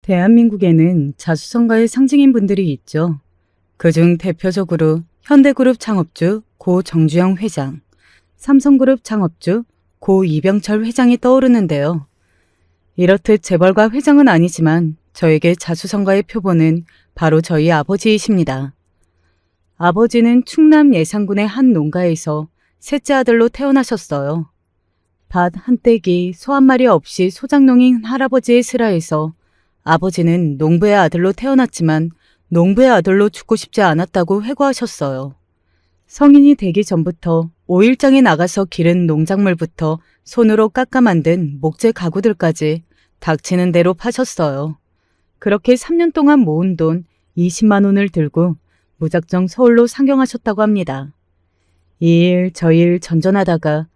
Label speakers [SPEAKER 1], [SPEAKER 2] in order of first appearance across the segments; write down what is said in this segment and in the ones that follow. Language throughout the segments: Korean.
[SPEAKER 1] 대한민국에는 자수성가의 상징인 분들이 있죠. 그중 대표적으로 현대그룹 창업주 고 정주영 회장, 삼성그룹 창업주 고 이병철 회장이 떠오르는데요. 이렇듯 재벌가 회장은 아니지만 저에게 자수성가의 표본은 바로 저희 아버지이십니다. 아버지는 충남 예산군의 한 농가에서 셋째 아들로 태어나셨어요. 밭 한 떼기, 소 한 마리 없이 소장농인 할아버지의 슬하에서 아버지는 농부의 아들로 태어났지만 농부의 아들로 죽고 싶지 않았다고 회고하셨어요. 성인이 되기 전부터 5일장에 나가서 기른 농작물부터 손으로 깎아 만든 목재 가구들까지 닥치는 대로 파셨어요. 그렇게 3년 동안 모은 돈 20만 원을 들고 무작정 서울로 상경하셨다고 합니다. 이 일 저 일 전전하다가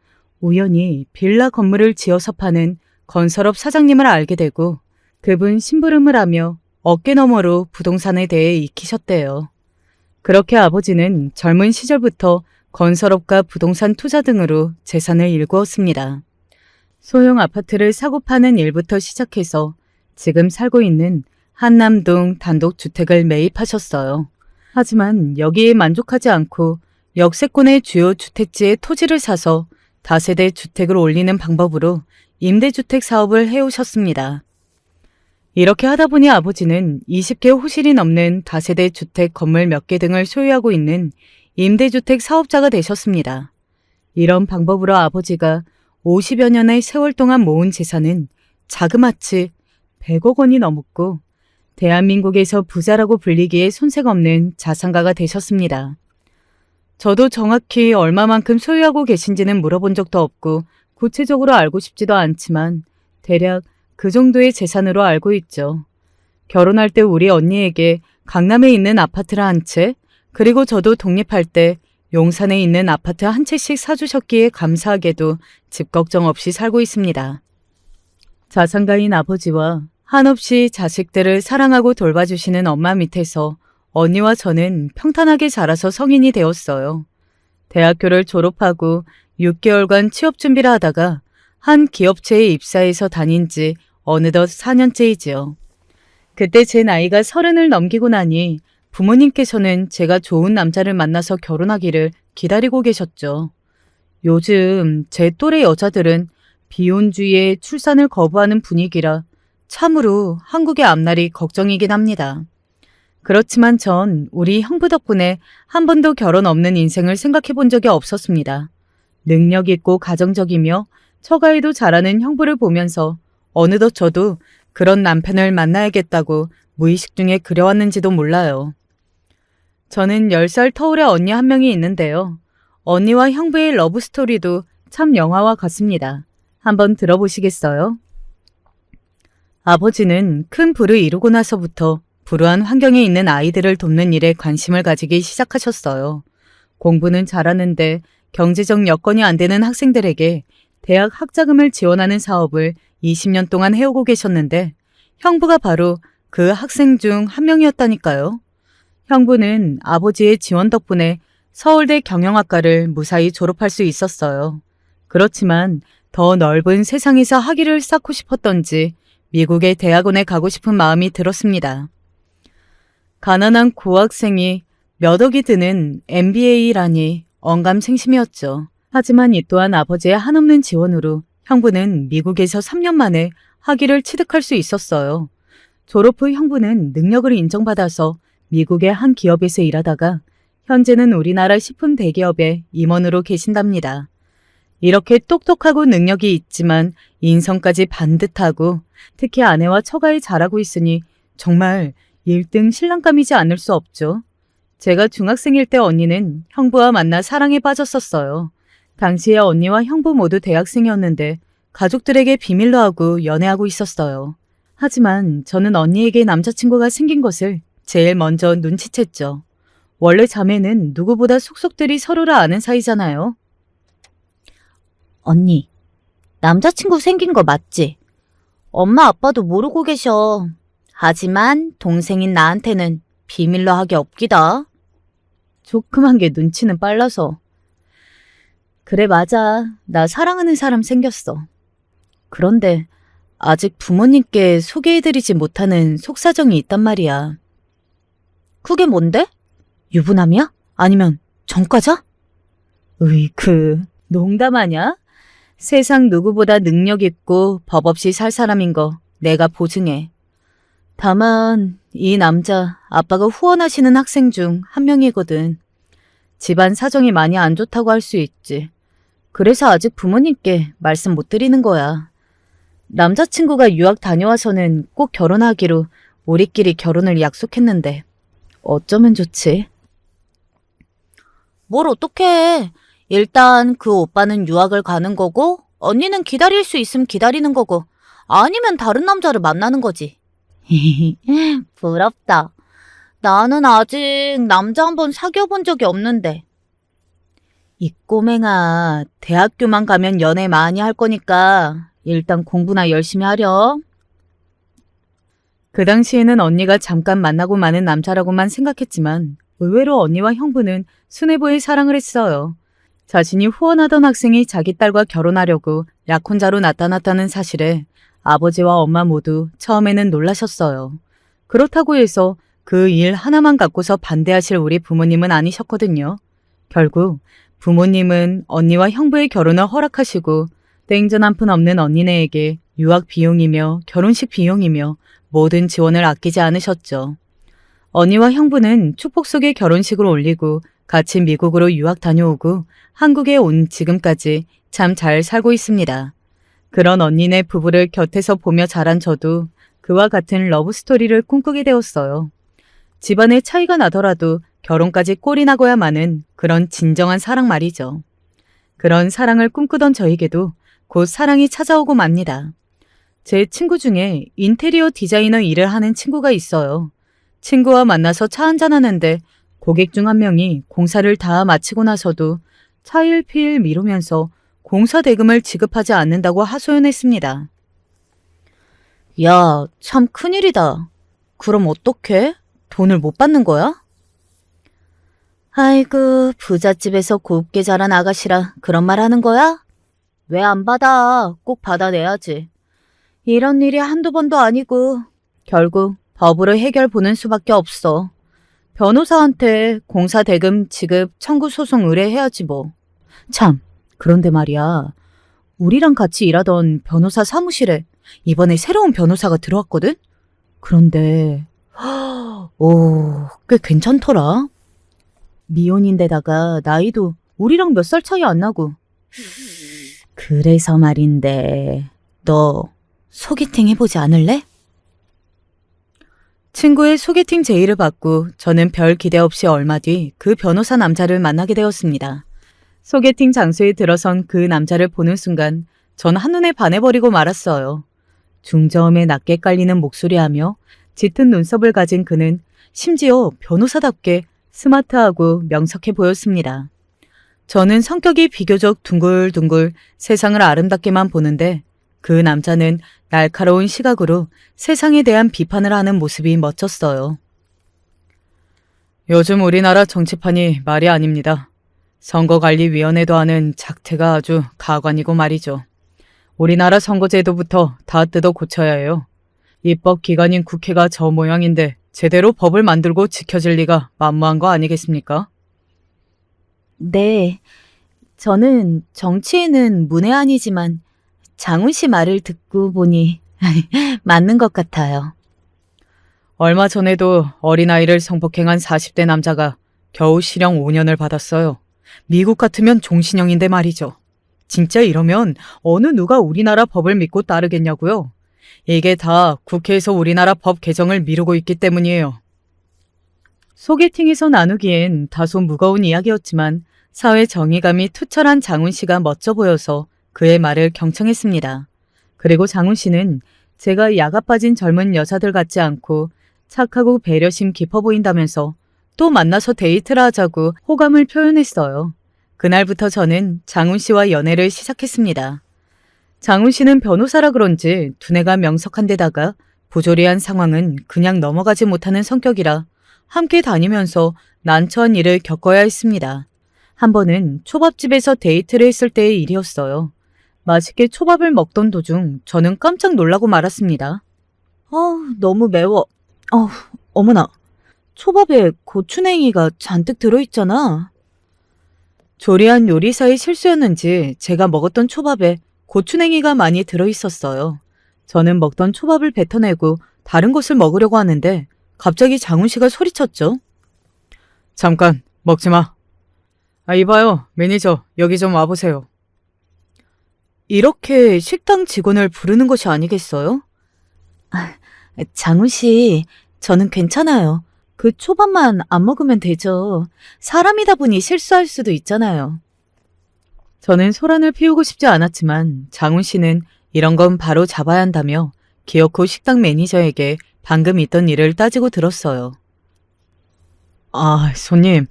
[SPEAKER 1] 우연히 빌라 건물을 지어서 파는 건설업 사장님을 알게 되고 그분 심부름을 하며 어깨너머로 부동산에 대해 익히셨대요. 그렇게 아버지는 젊은 시절부터 건설업과 부동산 투자 등으로 재산을 일구었습니다. 소형 아파트를 사고 파는 일부터 시작해서 지금 살고 있는 한남동 단독주택을 매입하셨어요. 하지만 여기에 만족하지 않고 역세권의 주요 주택지에 토지를 사서 다세대 주택을 올리는 방법으로 임대주택 사업을 해오셨습니다. 이렇게 하다 보니 아버지는 20개 호실이 넘는 다세대 주택 건물 몇 개 등을 소유하고 있는 임대주택 사업자가 되셨습니다. 이런 방법으로 아버지가 50여 년의 세월 동안 모은 재산은 자그마치 100억 원이 넘었고 대한민국에서 부자라고 불리기에 손색 없는 자산가가 되셨습니다. 저도 정확히 얼마만큼 소유하고 계신지는 물어본 적도 없고 구체적으로 알고 싶지도 않지만 대략 그 정도의 재산으로 알고 있죠. 결혼할 때 우리 언니에게 강남에 있는 아파트를 한 채, 그리고 저도 독립할 때 용산에 있는 아파트 한 채씩 사주셨기에 감사하게도 집 걱정 없이 살고 있습니다. 자산가인 아버지와 한없이 자식들을 사랑하고 돌봐주시는 엄마 밑에서 언니와 저는 평탄하게 자라서 성인이 되었어요. 대학교를 졸업하고 6개월간 취업 준비를 하다가 한 기업체에 입사해서 다닌 지 어느덧 4년째이지요. 그때 제 나이가 30을 넘기고 나니 부모님께서는 제가 좋은 남자를 만나서 결혼하기를 기다리고 계셨죠. 요즘 제 또래 여자들은 비혼주의에 출산을 거부하는 분위기라 참으로 한국의 앞날이 걱정이긴 합니다. 그렇지만 전 우리 형부 덕분에 한 번도 결혼 없는 인생을 생각해 본 적이 없었습니다. 능력 있고 가정적이며 처가에도 잘하는 형부를 보면서 어느덧 저도 그런 남편을 만나야겠다고 무의식 중에 그려왔는지도 몰라요. 저는 10살 터울의 언니 한 명이 있는데요. 언니와 형부의 러브스토리도 참 영화와 같습니다. 한번 들어보시겠어요? 아버지는 큰 부를 이루고 나서부터 불우한 환경에 있는 아이들을 돕는 일에 관심을 가지기 시작하셨어요. 공부는 잘하는데 경제적 여건이 안 되는 학생들에게 대학 학자금을 지원하는 사업을 20년 동안 해오고 계셨는데 형부가 바로 그 학생 중 한 명이었다니까요. 형부는 아버지의 지원 덕분에 서울대 경영학과를 무사히 졸업할 수 있었어요. 그렇지만 더 넓은 세상에서 학위를 쌓고 싶었던지 미국의 대학원에 가고 싶은 마음이 들었습니다. 가난한 고학생이 몇 억이 드는 MBA라니 언감생심이었죠. 하지만 이 또한 아버지의 한없는 지원으로 형부는 미국에서 3년 만에 학위를 취득할 수 있었어요. 졸업 후 형부는 능력을 인정받아서 미국의 한 기업에서 일하다가 현재는 우리나라 식품 대기업의 임원으로 계신답니다. 이렇게 똑똑하고 능력이 있지만 인성까지 반듯하고 특히 아내와 처가에 잘하고 있으니 정말 1등 신랑감이지 않을 수 없죠. 제가 중학생일 때 언니는 형부와 만나 사랑에 빠졌었어요. 당시에 언니와 형부 모두 대학생이었는데 가족들에게 비밀로 하고 연애하고 있었어요. 하지만 저는 언니에게 남자친구가 생긴 것을 제일 먼저 눈치챘죠. 원래 자매는 누구보다 속속들이 서로를 아는 사이잖아요.
[SPEAKER 2] 언니, 남자친구 생긴 거 맞지? 엄마 아빠도 모르고 계셔. 하지만 동생인 나한테는 비밀로 하기 없기다.
[SPEAKER 1] 조그만 게 눈치는 빨라서. 그래 맞아. 나 사랑하는 사람 생겼어. 그런데
[SPEAKER 2] 아직 부모님께 소개해드리지 못하는 속사정이 있단 말이야. 그게 뭔데? 유부남이야? 아니면 전과자? 으이크, 농담하냐? 세상 누구보다 능력 있고 법 없이 살 사람인 거 내가 보증해. 다만 이 남자 아빠가 후원하시는 학생 중 한 명이거든. 집안 사정이 많이 안 좋다고 할 수 있지. 그래서 아직 부모님께 말씀 못 드리는 거야. 남자친구가 유학 다녀와서는 꼭 결혼하기로 우리끼리 결혼을 약속했는데 어쩌면 좋지? 뭘 어떡해. 일단 그 오빠는 유학을 가는 거고 언니는 기다릴 수 있으면 기다리는 거고 아니면 다른 남자를 만나는 거지. 부럽다. 나는 아직 남자 한 번 사귀어 본 적이 없는데. 이 꼬맹아, 대학교만 가면 연애 많이 할 거니까 일단 공부나 열심히 하렴.
[SPEAKER 1] 그 당시에는 언니가 잠깐 만나고 마는 남자라고만 생각했지만 의외로 언니와 형부는 수뇌부의 사랑을 했어요. 자신이 후원하던 학생이 자기 딸과 결혼하려고 약혼자로 나타났다는 사실에 아버지와 엄마 모두 처음에는 놀라셨어요. 그렇다고 해서 그 일 하나만 갖고서 반대하실 우리 부모님은 아니셨거든요. 결국 부모님은 언니와 형부의 결혼을 허락하시고 땡전 한 푼 없는 언니네에게 유학 비용이며 결혼식 비용이며 모든 지원을 아끼지 않으셨죠. 언니와 형부는 축복 속에 결혼식을 올리고 같이 미국으로 유학 다녀오고 한국에 온 지금까지 참 잘 살고 있습니다. 그런 언니네 부부를 곁에서 보며 자란 저도 그와 같은 러브스토리를 꿈꾸게 되었어요. 집안의 차이가 나더라도 결혼까지 꼴이 나고야 마는 그런 진정한 사랑 말이죠. 그런 사랑을 꿈꾸던 저에게도 곧 사랑이 찾아오고 맙니다. 제 친구 중에 인테리어 디자이너 일을 하는 친구가 있어요. 친구와 만나서 차 한잔하는데 고객 중 한 명이 공사를 다 마치고 나서도 차일피일 미루면서 공사 대금을 지급하지 않는다고 하소연했습니다.
[SPEAKER 2] 야, 참 큰일이다. 그럼 어떡해? 돈을 못 받는 거야? 아이고, 부잣집에서 곱게 자란 아가씨라 그런 말 하는 거야? 왜 안 받아? 꼭 받아내야지. 이런 일이 한두 번도 아니고 결국 법으로 해결 보는 수밖에 없어. 변호사한테 공사 대금 지급 청구 소송 의뢰해야지 뭐. 참, 그런데 말이야. 우리랑 같이 일하던 변호사 사무실에 이번에 새로운 변호사가 들어왔거든? 그런데 오, 꽤 괜찮더라. 미혼인데다가 나이도 우리랑 몇 살 차이 안 나고. 그래서 말인데 너 소개팅 해보지 않을래?
[SPEAKER 1] 친구의 소개팅 제의를 받고 저는 별 기대 없이 얼마 뒤 그 변호사 남자를 만나게 되었습니다. 소개팅 장소에 들어선 그 남자를 보는 순간 전 한눈에 반해버리고 말았어요. 중저음에 낮게 깔리는 목소리하며 짙은 눈썹을 가진 그는 심지어 변호사답게 스마트하고 명석해 보였습니다. 저는 성격이 비교적 둥글둥글 세상을 아름답게만 보는데 그 남자는 날카로운 시각으로 세상에 대한 비판을 하는 모습이 멋졌어요. 요즘 우리나라 정치판이 말이 아닙니다. 선거관리위원회도 하는 작태가 아주 가관이고 말이죠. 우리나라 선거제도부터 다 뜯어 고쳐야 해요. 입법기관인 국회가 저 모양인데 제대로 법을 만들고 지켜질 리가 만무한 거 아니겠습니까?
[SPEAKER 2] 네, 저는 정치에는 문외한이지만 장훈 씨 말을 듣고 보니 맞는 것 같아요.
[SPEAKER 1] 얼마 전에도 어린아이를 성폭행한 40대 남자가 겨우 실형 5년을 받았어요. 미국 같으면 종신형인데 말이죠. 진짜 이러면 어느 누가 우리나라 법을 믿고 따르겠냐고요? 이게 다 국회에서 우리나라 법 개정을 미루고 있기 때문이에요. 소개팅에서 나누기엔 다소 무거운 이야기였지만 사회 정의감이 투철한 장훈 씨가 멋져 보여서 그의 말을 경청했습니다. 그리고 장훈 씨는 제가 야가 빠진 젊은 여자들 같지 않고 착하고 배려심 깊어 보인다면서 또 만나서 데이트를 하자고 호감을 표현했어요. 그날부터 저는 장훈 씨와 연애를 시작했습니다. 장훈 씨는 변호사라 그런지 두뇌가 명석한 데다가 부조리한 상황은 그냥 넘어가지 못하는 성격이라 함께 다니면서 난처한 일을 겪어야 했습니다. 한 번은 초밥집에서 데이트를 했을 때의 일이었어요.
[SPEAKER 2] 맛있게 초밥을 먹던 도중 저는 깜짝 놀라고 말았습니다. 너무 매워. 어머나. 초밥에 고추냉이가 잔뜩 들어있잖아. 조리한 요리사의 실수였는지 제가 먹었던 초밥에 고추냉이가 많이 들어있었어요. 저는 먹던 초밥을 뱉어내고 다른 것을 먹으려고 하는데 갑자기 장훈 씨가 소리쳤죠.
[SPEAKER 1] 잠깐, 먹지 마. 이봐요, 매니저, 여기 좀 와보세요.
[SPEAKER 2] 이렇게 식당 직원을 부르는 것이 아니겠어요? 장훈 씨, 저는 괜찮아요. 그 초밥만 안 먹으면 되죠. 사람이다 보니 실수할 수도 있잖아요. 저는 소란을 피우고 싶지 않았지만 장훈 씨는 이런 건 바로 잡아야 한다며 기어코 식당 매니저에게 방금 있던 일을 따지고 들었어요.
[SPEAKER 1] 손님,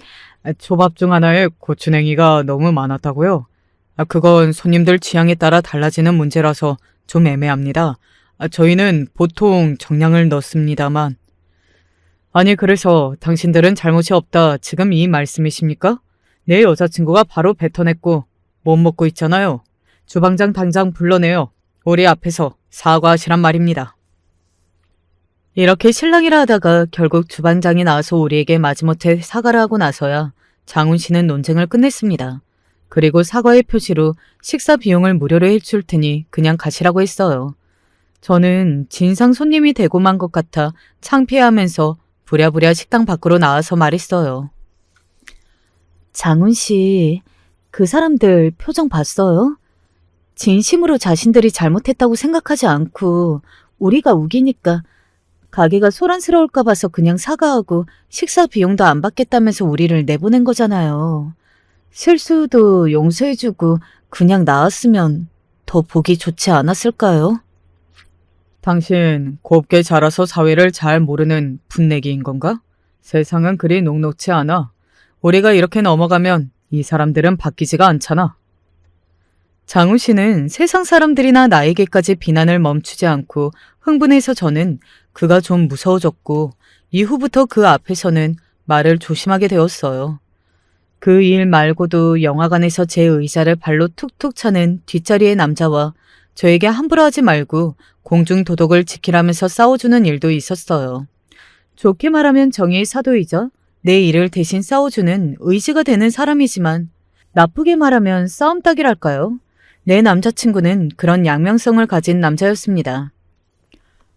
[SPEAKER 1] 초밥 중 하나에 고추냉이가 너무 많았다고요? 그건 손님들 취향에 따라 달라지는 문제라서 좀 애매합니다. 저희는 보통 정량을 넣습니다만. 아니, 그래서 당신들은 잘못이 없다, 지금 이 말씀이십니까? 내 여자친구가 바로 뱉어냈고 못 먹고 있잖아요. 주방장 당장 불러내요. 우리 앞에서 사과하시란 말입니다.
[SPEAKER 2] 이렇게 실랑이라 하다가 결국 주방장이 나와서 우리에게 마지못해 사과를 하고 나서야 장훈 씨는 논쟁을 끝냈습니다. 그리고 사과의 표시로 식사 비용을 무료로 해줄 테니 그냥 가시라고 했어요. 저는 진상 손님이 되고 만 것 같아 창피해하면서 부랴부랴 식당 밖으로 나와서 말했어요. 장훈 씨, 그 사람들 표정 봤어요? 진심으로 자신들이 잘못했다고 생각하지 않고 우리가 우기니까 가게가 소란스러울까 봐서 그냥 사과하고 식사 비용도 안 받겠다면서 우리를 내보낸 거잖아요. 실수도 용서해주고 그냥 나왔으면 더 보기 좋지 않았을까요?
[SPEAKER 1] 당신 곱게 자라서 사회를 잘 모르는 풋내기인 건가? 세상은 그리 녹록치 않아. 우리가 이렇게 넘어가면 이 사람들은 바뀌지가 않잖아.
[SPEAKER 2] 장훈 씨는 세상 사람들이나 나에게까지 비난을 멈추지 않고 흥분해서 저는 그가 좀 무서워졌고 이후부터 그 앞에서는 말을 조심하게 되었어요. 그 일 말고도 영화관에서 제 의자를 발로 툭툭 차는 뒷자리의 남자와 저에게 함부로 하지 말고 공중도덕을 지키라면서 싸워주는 일도 있었어요. 좋게 말하면 정의의 사도이자 내 일을 대신 싸워주는 의지가 되는 사람이지만 나쁘게 말하면 싸움닭이랄까요? 내 남자친구는 그런 양면성을 가진 남자였습니다.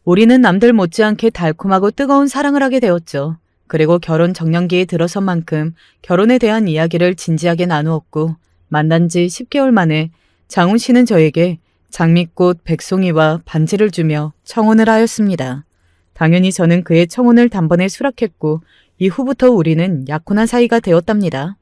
[SPEAKER 2] 우리는 남들 못지않게 달콤하고 뜨거운 사랑을 하게 되었죠. 그리고 결혼 정년기에 들어선 만큼 결혼에 대한 이야기를 진지하게 나누었고 만난 지 10개월 만에 장훈 씨는 저에게 장미꽃, 백송이와 반지를 주며 청혼을 하였습니다. 당연히 저는 그의 청혼을 단번에 수락했고 이후부터 우리는 약혼한 사이가 되었답니다.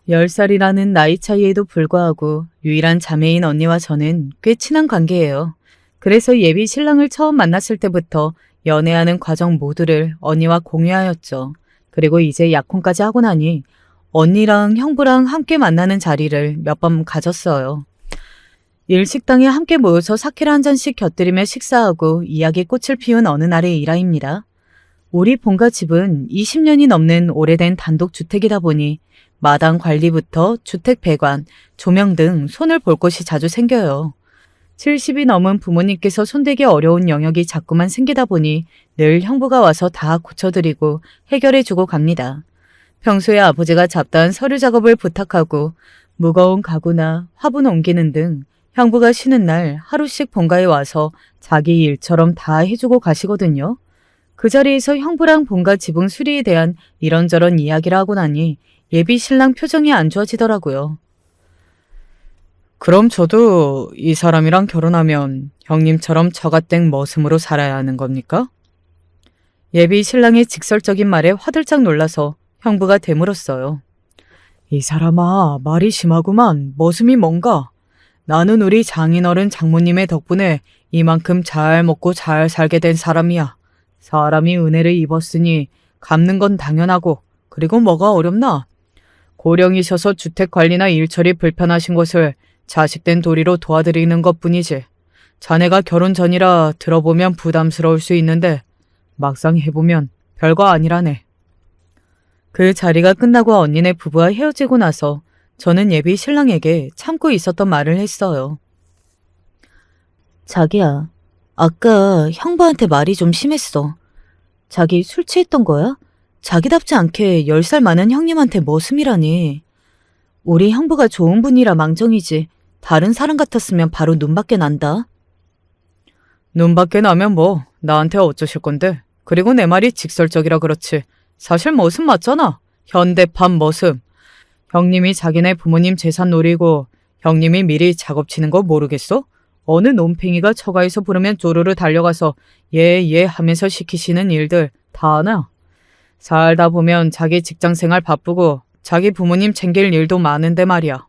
[SPEAKER 2] 10살이라는 나이 차이에도 불구하고 유일한 자매인 언니와 저는 꽤 친한 관계예요. 그래서 예비 신랑을 처음 만났을 때부터 연애하는 과정 모두를 언니와 공유하였죠. 그리고 이제 약혼까지 하고 나니 언니랑 형부랑 함께 만나는 자리를 몇 번 가졌어요. 일식당에 함께 모여서 사케를 한 잔씩 곁들이며 식사하고 이야기꽃을 피운 어느 날의 일화입니다. 우리 본가 집은 20년이 넘는 오래된 단독주택이다 보니 마당 관리부터 주택 배관, 조명 등 손을 볼 곳이 자주 생겨요. 70이 넘은 부모님께서 손대기 어려운 영역이 자꾸만 생기다 보니 늘 형부가 와서 다 고쳐드리고 해결해주고 갑니다. 평소에 아버지가 잡다한 서류 작업을 부탁하고 무거운 가구나 화분 옮기는 등 형부가 쉬는 날 하루씩 본가에 와서 자기 일처럼 다 해주고 가시거든요. 그 자리에서 형부랑 본가 지붕 수리에 대한 이런저런 이야기를 하고 나니 예비 신랑 표정이 안 좋아지더라고요.
[SPEAKER 1] 그럼 저도 이 사람이랑 결혼하면 형님처럼 처갓댁 머슴으로 살아야 하는 겁니까?
[SPEAKER 2] 예비 신랑의 직설적인 말에 화들짝 놀라서 형부가 되물었어요.
[SPEAKER 1] 이 사람아, 말이 심하구만. 머슴이 뭔가? 나는 우리 장인어른 장모님의 덕분에 이만큼 잘 먹고 잘 살게 된 사람이야. 사람이 은혜를 입었으니 갚는 건 당연하고, 그리고 뭐가 어렵나? 고령이셔서 주택 관리나 일처리 불편하신 것을 자식된 도리로 도와드리는 것뿐이지. 자네가 결혼 전이라 들어보면 부담스러울 수 있는데 막상 해보면 별거 아니라네.
[SPEAKER 2] 그 자리가 끝나고 언니네 부부와 헤어지고 나서
[SPEAKER 1] 저는 예비 신랑에게 참고 있었던 말을 했어요.
[SPEAKER 2] 자기야, 아까 형부한테 말이 좀 심했어. 자기 술 취했던 거야? 자기답지 않게 10살 많은 형님한테 머슴이라니. 우리 형부가 좋은 분이라 망정이지. 다른 사람 같았으면 바로 눈밖에 난다.
[SPEAKER 1] 눈밖에 나면 뭐 나한테 어쩌실 건데. 그리고 내 말이 직설적이라 그렇지. 사실 머슴 맞잖아. 현대판 머슴. 형님이 자기네 부모님 재산 노리고 형님이 미리 작업치는 거 모르겠어? 어느 논팽이가 처가에서 부르면 쪼르르 달려가서 예 하면서 시키시는 일들 다 아나? 살다 보면 자기 직장생활 바쁘고 자기 부모님 챙길 일도 많은데 말이야.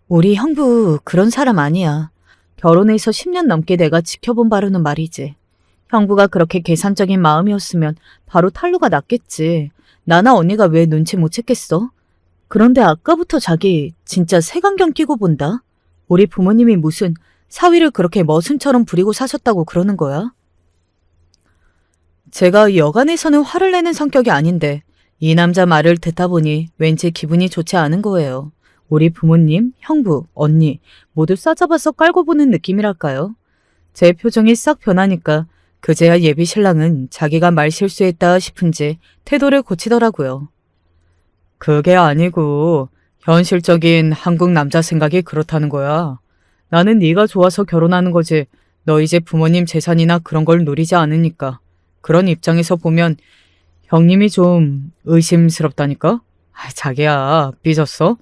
[SPEAKER 2] 우리 형부 그런 사람 아니야. 결혼해서 10년 넘게 내가 지켜본 바로는 말이지. 형부가 그렇게 계산적인 마음이었으면 바로 탈루가 났겠지. 나나 언니가 왜 눈치 못 챘겠어? 그런데 아까부터 자기 진짜 색안경 끼고 본다. 우리 부모님이 무슨 사위를 그렇게 머슴처럼 부리고 사셨다고 그러는 거야?
[SPEAKER 1] 제가 여간에서는 화를 내는 성격이 아닌데 이 남자 말을 듣다 보니 왠지 기분이 좋지 않은 거예요. 우리 부모님, 형부, 언니 모두 싸잡아서 깔고 보는 느낌이랄까요? 제 표정이 싹 변하니까 그제야 예비 신랑은 자기가 말 실수했다 싶은지 태도를 고치더라고요. 그게 아니고 현실적인 한국 남자 생각이 그렇다는 거야. 나는 네가 좋아서 결혼하는 거지. 너 이제 부모님 재산이나 그런 걸 누리지 않으니까. 그런 입장에서 보면 형님이 좀 의심스럽다니까? 자기야, 삐졌어?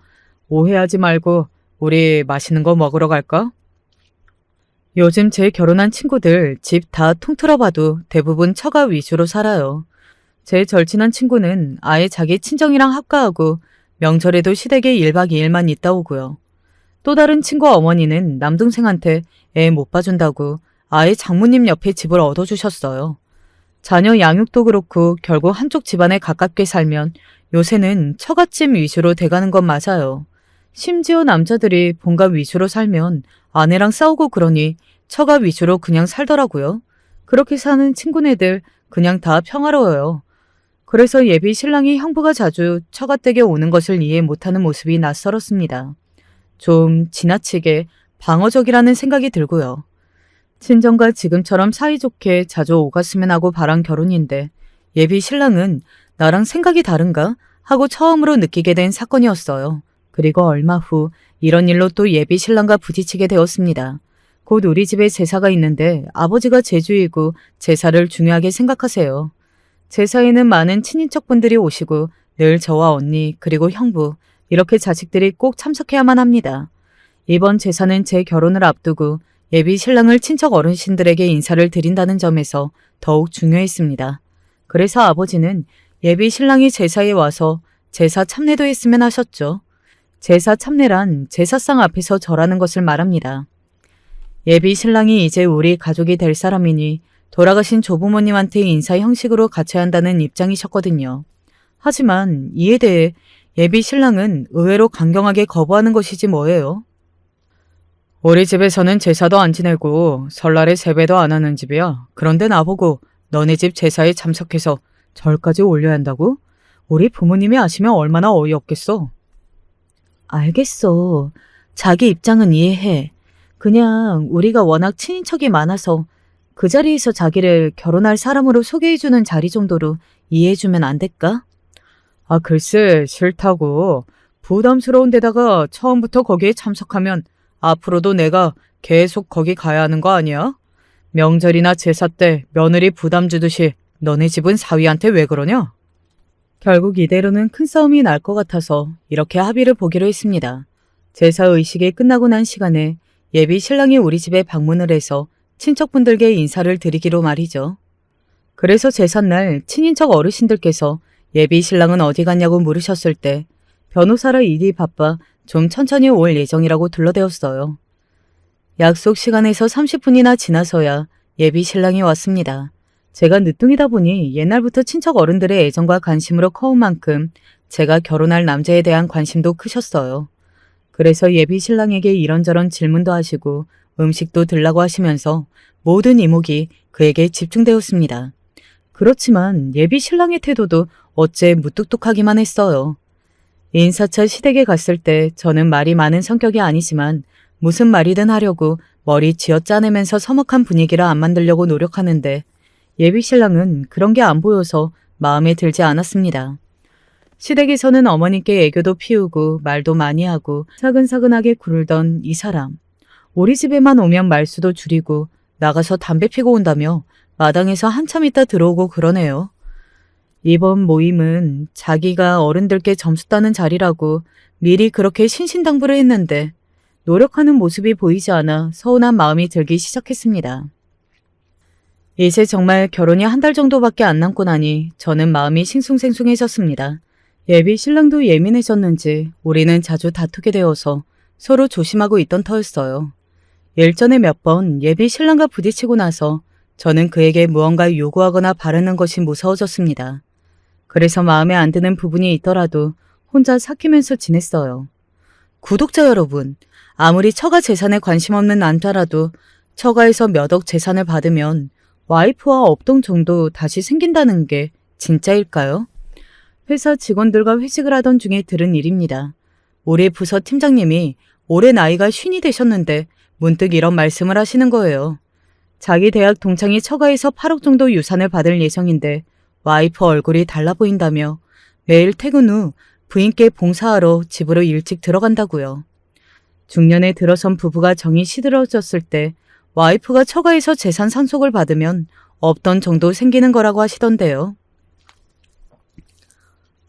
[SPEAKER 1] 오해하지 말고 우리 맛있는 거 먹으러 갈까? 요즘 제 결혼한 친구들 집 다 통틀어 봐도 대부분 처가 위주로 살아요. 제 절친한 친구는 아예 자기 친정이랑 합가하고 명절에도 시댁에 1박 2일만 있다 오고요. 또 다른 친구 어머니는 남동생한테 애 못 봐준다고 아예 장모님 옆에 집을 얻어주셨어요. 자녀 양육도 그렇고 결국 한쪽 집안에 가깝게 살면 요새는 처갓집 위주로 돼가는 건 맞아요. 심지어 남자들이 본가 위주로 살면 아내랑 싸우고 그러니 처가 위주로 그냥 살더라고요. 그렇게 사는 친구네들 그냥 다 평화로워요. 그래서 예비 신랑이 형부가 자주 처갓댁에 오는 것을 이해 못하는 모습이 낯설었습니다. 좀 지나치게 방어적이라는 생각이 들고요. 친정과 지금처럼 사이좋게 자주 오갔으면 하고 바란 결혼인데 예비 신랑은 나랑 생각이 다른가 하고 처음으로 느끼게 된 사건이었어요. 그리고 얼마 후 이런 일로 또 예비 신랑과 부딪히게 되었습니다. 곧 우리 집에 제사가 있는데 아버지가 제주이고 제사를 중요하게 생각하세요. 제사에는 많은 친인척분들이 오시고 늘 저와 언니 그리고 형부 이렇게 자식들이 꼭 참석해야만 합니다. 이번 제사는 제 결혼을 앞두고 예비 신랑을 친척 어르신들에게 인사를 드린다는 점에서 더욱 중요했습니다. 그래서 아버지는 예비 신랑이 제사에 와서 제사 참례도 했으면 하셨죠. 제사 참례란 제사상 앞에서 절하는 것을 말합니다. 예비 신랑이 이제 우리 가족이 될 사람이니 돌아가신 조부모님한테 인사 형식으로 갖춰야 한다는 입장이셨거든요. 하지만 이에 대해 예비 신랑은 의외로 강경하게 거부하는 것이지 뭐예요. 우리 집에서는 제사도 안 지내고 설날에 세배도 안 하는 집이야. 그런데 나보고 너네 집 제사에 참석해서 절까지 올려야 한다고? 우리 부모님이 아시면 얼마나 어이없겠어.
[SPEAKER 2] 알겠어. 자기 입장은 이해해. 그냥 우리가 워낙 친인척이 많아서 그 자리에서 자기를 결혼할 사람으로 소개해주는 자리 정도로 이해해주면 안 될까?
[SPEAKER 1] 글쎄 싫다고. 부담스러운 데다가 처음부터 거기에 참석하면 앞으로도 내가 계속 거기 가야 하는 거 아니야? 명절이나 제사 때 며느리 부담 주듯이 너네 집은 사위한테 왜 그러냐? 결국 이대로는 큰 싸움이 날 것 같아서 이렇게 합의를 보기로 했습니다. 제사 의식이 끝나고 난 시간에 예비 신랑이 우리 집에 방문을 해서 친척분들께 인사를 드리기로 말이죠. 그래서 제삿날 친인척 어르신들께서 예비 신랑은 어디 갔냐고 물으셨을 때 변호사라 일이 바빠 좀 천천히 올 예정이라고 둘러대었어요. 약속 시간에서 30분이나 지나서야 예비 신랑이 왔습니다. 제가 늦둥이다 보니 옛날부터 친척 어른들의 애정과 관심으로 커온 만큼 제가 결혼할 남자에 대한 관심도 크셨어요. 그래서 예비 신랑에게 이런저런 질문도 하시고 음식도 들라고 하시면서 모든 이목이 그에게 인사차 시댁에 갔을 때 저는 말이 많은 성격이 아니지만 무슨 말이든 하려고 머리 쥐어짜내면서 서먹한 분위기를 안 만들려고 노력하는데 예비 신랑은 그런 게 안 보여서 마음에 들지 않았습니다. 시댁에서는 어머니께 애교도 피우고 말도 많이 하고 사근사근하게 굴던 이 사람. 우리 집에만 오면 말수도 줄이고 나가서 담배 피고 온다며 마당에서 한참 있다 들어오고 그러네요. 이번 모임은 자기가 어른들께 점수 따는 자리라고 미리 그렇게 신신당부를 했는데 노력하는 모습이 보이지 않아 서운한 마음이 들기 시작했습니다. 이제 정말 결혼이 한 달 정도밖에 안 남고 나니 저는 마음이 싱숭생숭해졌습니다. 예비 신랑도 예민해졌는지 우리는 자주 다투게 되어서 서로 조심하고 있던 터였어요. 일전에 몇 번 예비 신랑과 부딪히고 나서 저는 그에게 무언가 요구하거나 바르는 것이 무서워졌습니다. 그래서 마음에 안 드는 부분이 있더라도 혼자 삭히면서 지냈어요. 구독자 여러분, 아무리 처가 재산에 관심 없는 남자라도 처가에서 몇 억 재산을 받으면 와이프와 업동 정도 다시 생긴다는 게 진짜일까요? 회사 직원들과 회식을 하던 중에 들은 일입니다. 올해 부서 팀장님이 올해 나이가 50이 되셨는데 문득 이런 말씀을 하시는 거예요. 자기 대학 동창이 처가에서 8억 정도 유산을 받을 예정인데 와이프 얼굴이 달라 보인다며 매일 퇴근 후 부인께 봉사하러 집으로 일찍 들어간다고요. 중년에 들어선 부부가 정이 시들어졌을 때 와이프가 처가에서 재산 상속을 받으면 없던 정도 생기는 거라고 하시던데요.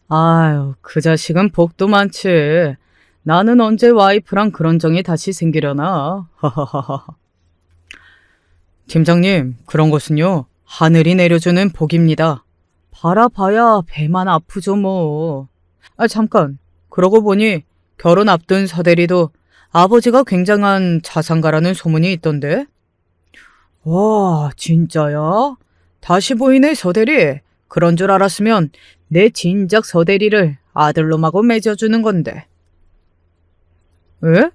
[SPEAKER 1] 아유, 그 자식은 복도 많지. 나는 언제 와이프랑 그런 정이 다시 생기려나. 하하하하. 팀장님, 그런 것은요, 하늘이 내려주는 복입니다. 바라봐야 배만 아프죠 뭐. 아, 잠깐. 그러고 보니 결혼 앞둔 서대리도 아버지가 굉장한 자산가라는 소문이 있던데. 와, 진짜야? 다시 보이네, 서대리. 그런 줄 알았으면 내 진작 서대리를 아들놈하고 맺어주는 건데. 에?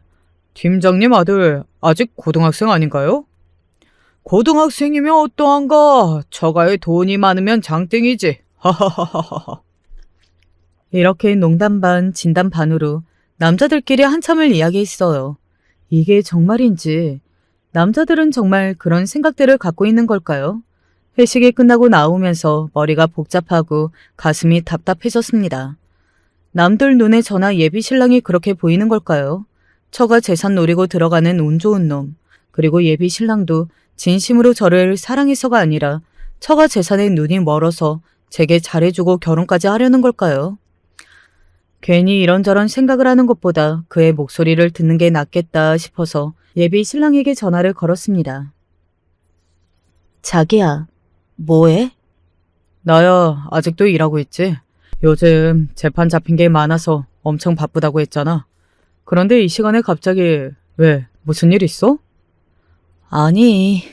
[SPEAKER 1] 팀장님 아들 아직 고등학생 아닌가요? 고등학생이면 어떠한가? 처가에 돈이 많으면 장땡이지. 하하하하하. 이렇게 농담 반 진담 반으로 남자들끼리 한참을 이야기했어요. 이게 정말인지 남자들은 정말 그런 생각들을 갖고 있는 걸까요? 회식이 끝나고 나오면서 머리가 복잡하고 가슴이 답답해졌습니다. 남들 눈에 저나 예비 신랑이 그렇게 보이는 걸까요? 처가 재산 노리고 들어가는 운 좋은 놈, 그리고 예비 신랑도 진심으로 저를 사랑해서가 아니라 처가 재산에 눈이 멀어서 제게 잘해주고 결혼까지 하려는 걸까요? 괜히 이런저런 생각을 하는 것보다 그의 목소리를 듣는 게 낫겠다 싶어서 예비 신랑에게 전화를 걸었습니다.
[SPEAKER 2] 자기야, 뭐해?
[SPEAKER 1] 나야, 아직도 일하고 있지. 요즘 재판 잡힌 게 많아서 엄청 바쁘다고 했잖아. 그런데 이 시간에 갑자기 왜? 무슨 일 있어?
[SPEAKER 2] 아니,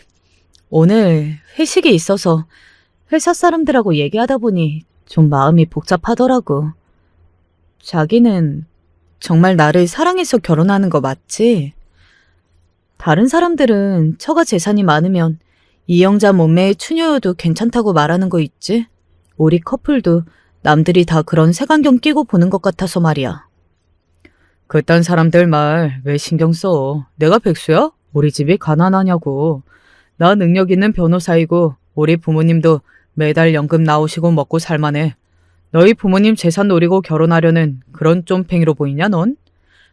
[SPEAKER 2] 오늘 회식이 있어서 회사 사람들하고 얘기하다 보니 좀 마음이 복잡하더라고. 자기는 정말 나를 사랑해서 결혼하는 거 맞지? 다른 사람들은 처가 재산이 많으면 이영자 몸매의 추녀여도 괜찮다고 말하는 거 있지? 우리 커플도 남들이 다 그런 색안경 끼고 보는 것 같아서 말이야.
[SPEAKER 1] 그딴 사람들 말 왜 신경 써? 내가 백수야? 우리 집이 가난하냐고. 나 능력 있는 변호사이고 우리 부모님도 매달 연금 나오시고 먹고 살만해. 너희 부모님 재산 노리고 결혼하려는 그런 쫌팽이로 보이냐 넌?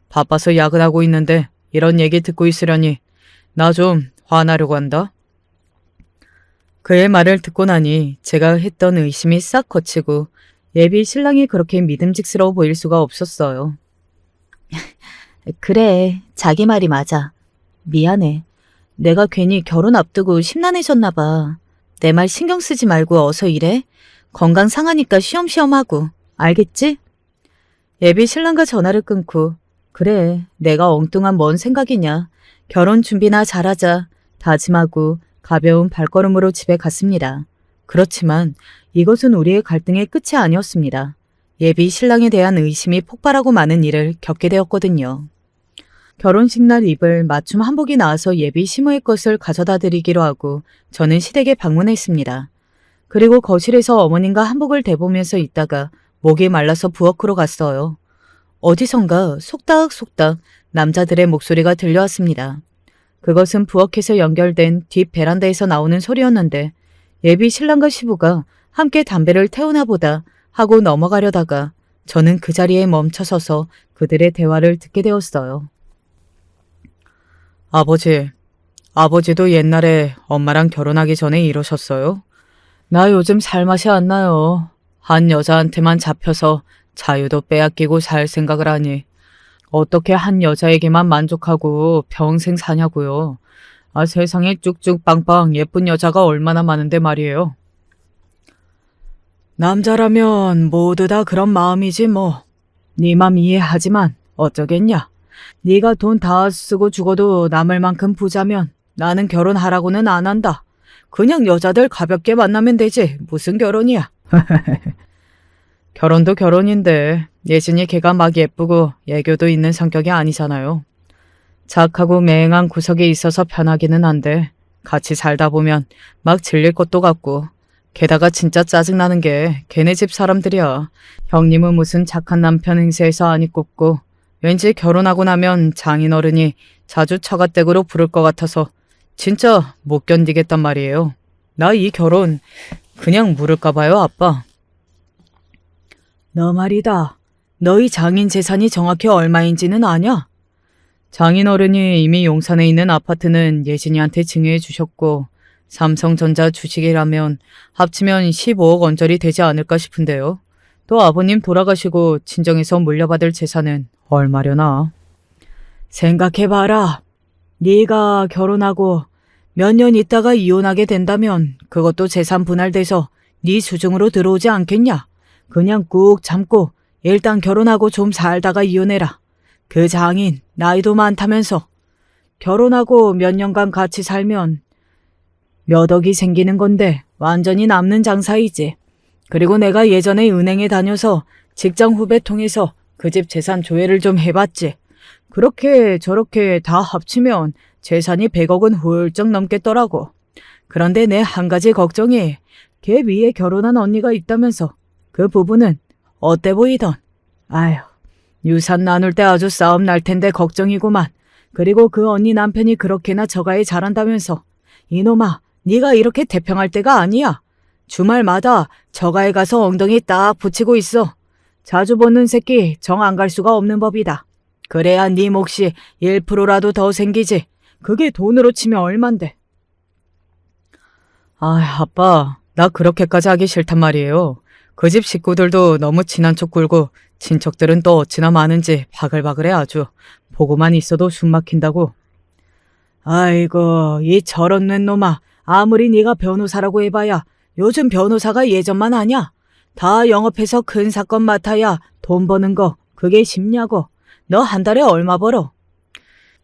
[SPEAKER 1] 바빠서 야근하고 있는데 이런 얘기 듣고 있으려니 나 좀 화나려고 한다. 그의 말을 듣고 나니 제가 했던 의심이 싹 거치고 예비 신랑이 그렇게 믿음직스러워 보일 수가 없었어요.
[SPEAKER 2] 그래, 자기 말이 맞아. 미안해. 내가 괜히 결혼 앞두고 심란해졌나 봐. 내 말 신경 쓰지 말고 어서 일해. 건강 상하니까 쉬엄쉬엄 하고. 알겠지? 예비 신랑과 전화를 끊고 그래, 내가 엉뚱한 뭔 생각이냐. 결혼 준비나 잘하자. 다짐하고 가벼운 발걸음으로 집에 갔습니다. 그렇지만 이것은 우리의 갈등의 끝이 아니었습니다. 예비 신랑에 대한 의심이 폭발하고 많은 일을 겪게 되었거든요. 결혼식 날 입을 맞춤 한복이 나와서 예비 시모의 것을 가져다 드리기로 하고 저는 시댁에 방문했습니다. 그리고 거실에서 어머님과 한복을 대보면서 있다가 목이 말라서 부엌으로 갔어요. 어디선가 속닥속닥 남자들의 목소리가 들려왔습니다. 그것은 부엌에서 연결된 뒷 베란다에서 나오는 소리였는데 예비 신랑과 시부가 함께 담배를 태우나 보다 하고 넘어가려다가 저는 그 자리에 멈춰서서 그들의 대화를 듣게 되었어요.
[SPEAKER 1] 아버지도 옛날에 엄마랑 결혼하기 전에 이러셨어요? 나 요즘 살맛이 안 나요. 한 여자한테만 잡혀서 자유도 빼앗기고 살 생각을 하니 어떻게 한 여자에게만 만족하고 평생 사냐고요. 세상에 쭉쭉 빵빵 예쁜 여자가 얼마나 많은데 말이에요. 남자라면 모두 다 그런 마음이지 뭐. 네 맘 이해하지만 어쩌겠냐. 네가 돈 다 쓰고 죽어도 남을 만큼 부자면 나는 결혼하라고는 안 한다. 그냥 여자들 가볍게 만나면 되지. 무슨 결혼이야. 결혼도 결혼인데 예진이 걔가 막 예쁘고 애교도 있는 성격이 아니잖아요. 착하고 맹한 구석이 있어서 편하기는 한데 같이 살다 보면 막 질릴 것도 같고 게다가 진짜 짜증나는 게 걔네 집 사람들이야. 형님은 무슨 착한 남편 행세에서 안 입고 왠지 결혼하고 나면 장인어른이 자주 처가댁으로 부를 것 같아서 진짜 못 견디겠단 말이에요. 나 이 결혼 그냥 물을까 봐요, 아빠. 너 말이다. 너희 장인 재산이 정확히 얼마인지는 아냐? 장인어른이 이미 용산에 있는 아파트는 예진이한테 증여해 주셨고 삼성전자 주식이라면 합치면 15억 원짜리 되지 않을까 싶은데요. 또 아버님 돌아가시고 친정에서 물려받을 재산은 얼마려나? 생각해봐라. 네가 결혼하고 몇 년 있다가 이혼하게 된다면 그것도 재산 분할돼서 네 수중으로 들어오지 않겠냐? 그냥 꾹 참고 일단 결혼하고 좀 살다가 이혼해라. 그 장인 나이도 많다면서 결혼하고 몇 년간 같이 살면 몇 억이 생기는 건데 완전히 남는 장사이지. 그리고 내가 예전에 은행에 다녀서 직장 후배 통해서 그 집 재산 조회를 좀 해봤지. 그렇게 저렇게 다 합치면 재산이 100억은 훌쩍 넘겠더라고. 그런데 내 한 가지 걱정이 걔 위에 결혼한 언니가 있다면서 그 부부는 어때 보이던? 아휴, 유산 나눌 때 아주 싸움 날 텐데 걱정이구만. 그리고 그 언니 남편이 그렇게나 저가에 잘한다면서. 이놈아, 네가 이렇게 태평할 때가 아니야. 주말마다 저가에 가서 엉덩이 딱 붙이고 있어. 자주 보는 새끼 정 안 갈 수가 없는 법이다. 그래야 네 몫이 1%라도 더 생기지. 그게 돈으로 치면 얼만데. 아빠, 나 그렇게까지 하기 싫단 말이에요. 그 집 식구들도 너무 친한 척 굴고 친척들은 또 어찌나 많은지 바글바글해 아주. 보고만 있어도 숨 막힌다고. 아이고, 이 저런 놈아. 아무리 네가 변호사라고 해봐야 요즘 변호사가 예전만 하냐? 다 영업해서 큰 사건 맡아야 돈 버는 거 그게 쉽냐고. 너 한 달에 얼마 벌어?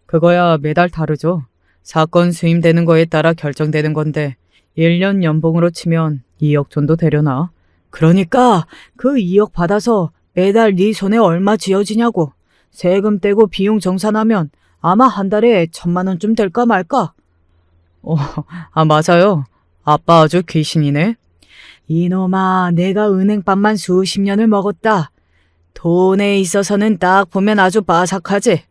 [SPEAKER 1] 그거야 매달 다르죠. 사건 수임되는 거에 따라 결정되는 건데 1년 연봉으로 치면 2억 정도 되려나? 그러니까 그 2억 받아서 매달 네 손에 얼마 쥐어지냐고. 세금 떼고 비용 정산하면 아마 한 달에 1,000만 원쯤 될까 말까? 맞아요. 아빠 아주 귀신이네. 이놈아, 내가 은행밥만 수십 년을 먹었다. 돈에 있어서는 딱 보면 아주 바삭하지.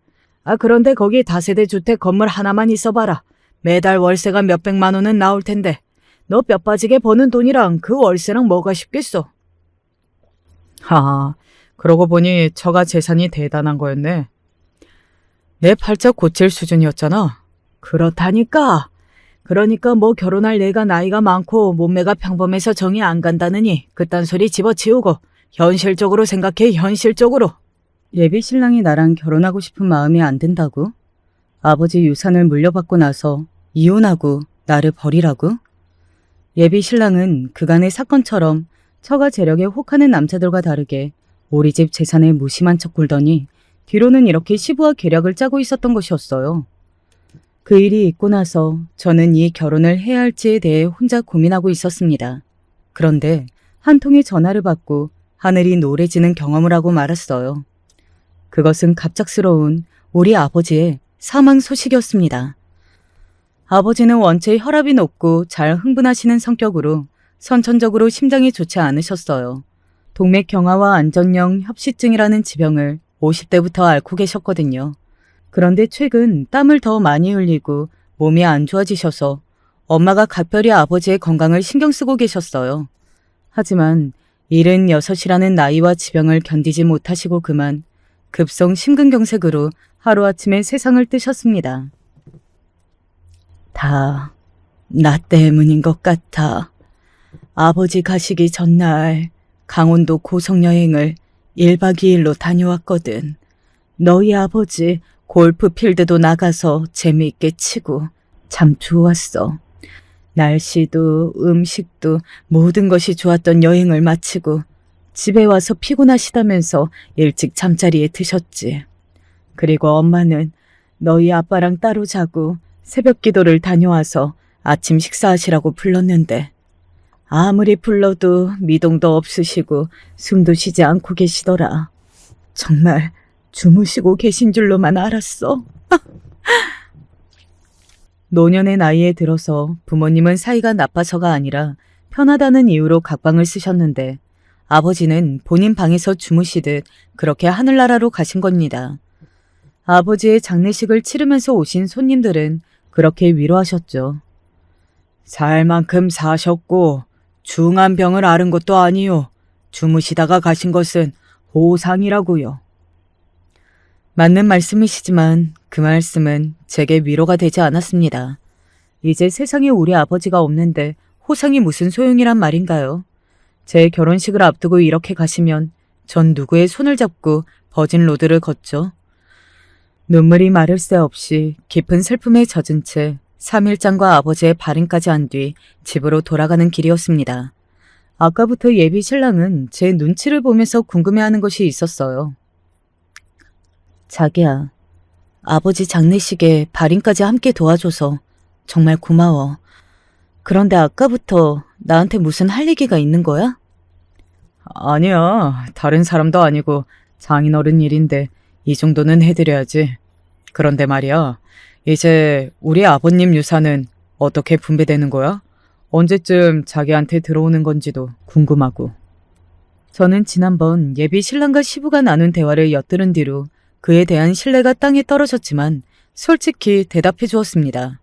[SPEAKER 1] 그런데 거기 다세대 주택 건물 하나만 있어봐라. 매달 월세가 몇백만 원은 나올 텐데 너 뼈 빠지게 버는 돈이랑 그 월세랑 뭐가 쉽겠어. 그러고 보니 처가 재산이 대단한 거였네. 내 팔자 고칠 수준이었잖아. 그렇다니까. 그러니까 뭐 결혼할 내가 나이가 많고 몸매가 평범해서 정이 안 간다느니 그딴 소리 집어치우고 현실적으로 생각해, 현실적으로. 예비 신랑이 나랑 결혼하고 싶은 마음이 안 든다고? 아버지 유산을 물려받고 나서 이혼하고 나를 버리라고? 예비 신랑은 그간의 사건처럼 처가 재력에 혹하는 남자들과 다르게 우리 집 재산에 무심한 척 굴더니 뒤로는 이렇게 시부와 계략을 짜고 있었던 것이었어요. 그 일이 있고 나서 저는 이 결혼을 해야 할지에 대해 혼자 고민하고 있었습니다. 그런데 한 통의 전화를 받고 하늘이 노래지는 경험을 하고 말았어요. 그것은 갑작스러운 우리 아버지의 사망 소식이었습니다. 아버지는 원체 혈압이 높고 잘 흥분하시는 성격으로 선천적으로 심장이 좋지 않으셨어요. 동맥경화와 안전형 협시증이라는 지병을 50대부터 앓고 계셨거든요. 그런데 최근 땀을 더 많이 흘리고 몸이 안 좋아지셔서 엄마가 각별히 아버지의 건강을 신경 쓰고 계셨어요. 하지만 76이라는 나이와 지병을 견디지 못하시고 그만 급성 심근경색으로 하루아침에 세상을 뜨셨습니다. 다 나 때문인 것 같아. 아버지 가시기 전날 강원도 고성여행을 1박 2일로 다녀왔거든. 너희 아버지 골프 필드도 나가서 재미있게 치고 참 좋았어. 날씨도 음식도 모든 것이 좋았던 여행을 마치고 집에 와서 피곤하시다면서 일찍 잠자리에 드셨지. 그리고 엄마는 너희 아빠랑 따로 자고 새벽 기도를 다녀와서 아침 식사하시라고 불렀는데 아무리 불러도 미동도 없으시고 숨도 쉬지 않고 계시더라. 정말 주무시고 계신 줄로만 알았어. 노년의 나이에 들어서 부모님은 사이가 나빠서가 아니라 편하다는 이유로 각방을 쓰셨는데 아버지는 본인 방에서 주무시듯 그렇게 하늘나라로 가신 겁니다. 아버지의 장례식을 치르면서 오신 손님들은 그렇게 위로하셨죠. 살 만큼 사셨고 중한 병을 앓은 것도 아니요. 주무시다가 가신 것은 호상이라고요. 맞는 말씀이시지만 그 말씀은 제게 위로가 되지 않았습니다. 이제 세상에 우리 아버지가 없는데 호상이 무슨 소용이란 말인가요? 제 결혼식을 앞두고 이렇게 가시면 전 누구의 손을 잡고 버진 로드를 걷죠. 눈물이 마를 새 없이 깊은 슬픔에 젖은 채 3일장과 아버지의 발인까지 한 뒤 집으로 돌아가는 길이었습니다. 아까부터 예비 신랑은 제 눈치를 보면서 궁금해하는 것이 있었어요. 자기야, 아버지 장례식에 발인까지 함께 도와줘서 정말 고마워. 그런데 아까부터 나한테 무슨 할 얘기가 있는 거야? 아니야, 다른 사람도 아니고 장인어른 일인데 이 정도는 해드려야지. 그런데 말이야, 이제 우리 아버님 유산은 어떻게 분배되는 거야? 언제쯤 자기한테 들어오는 건지도 궁금하고. 저는 지난번 예비 신랑과 시부가 나눈 대화를 엿들은 뒤로 그에 대한 신뢰가 땅에 떨어졌지만 솔직히 대답해 주었습니다.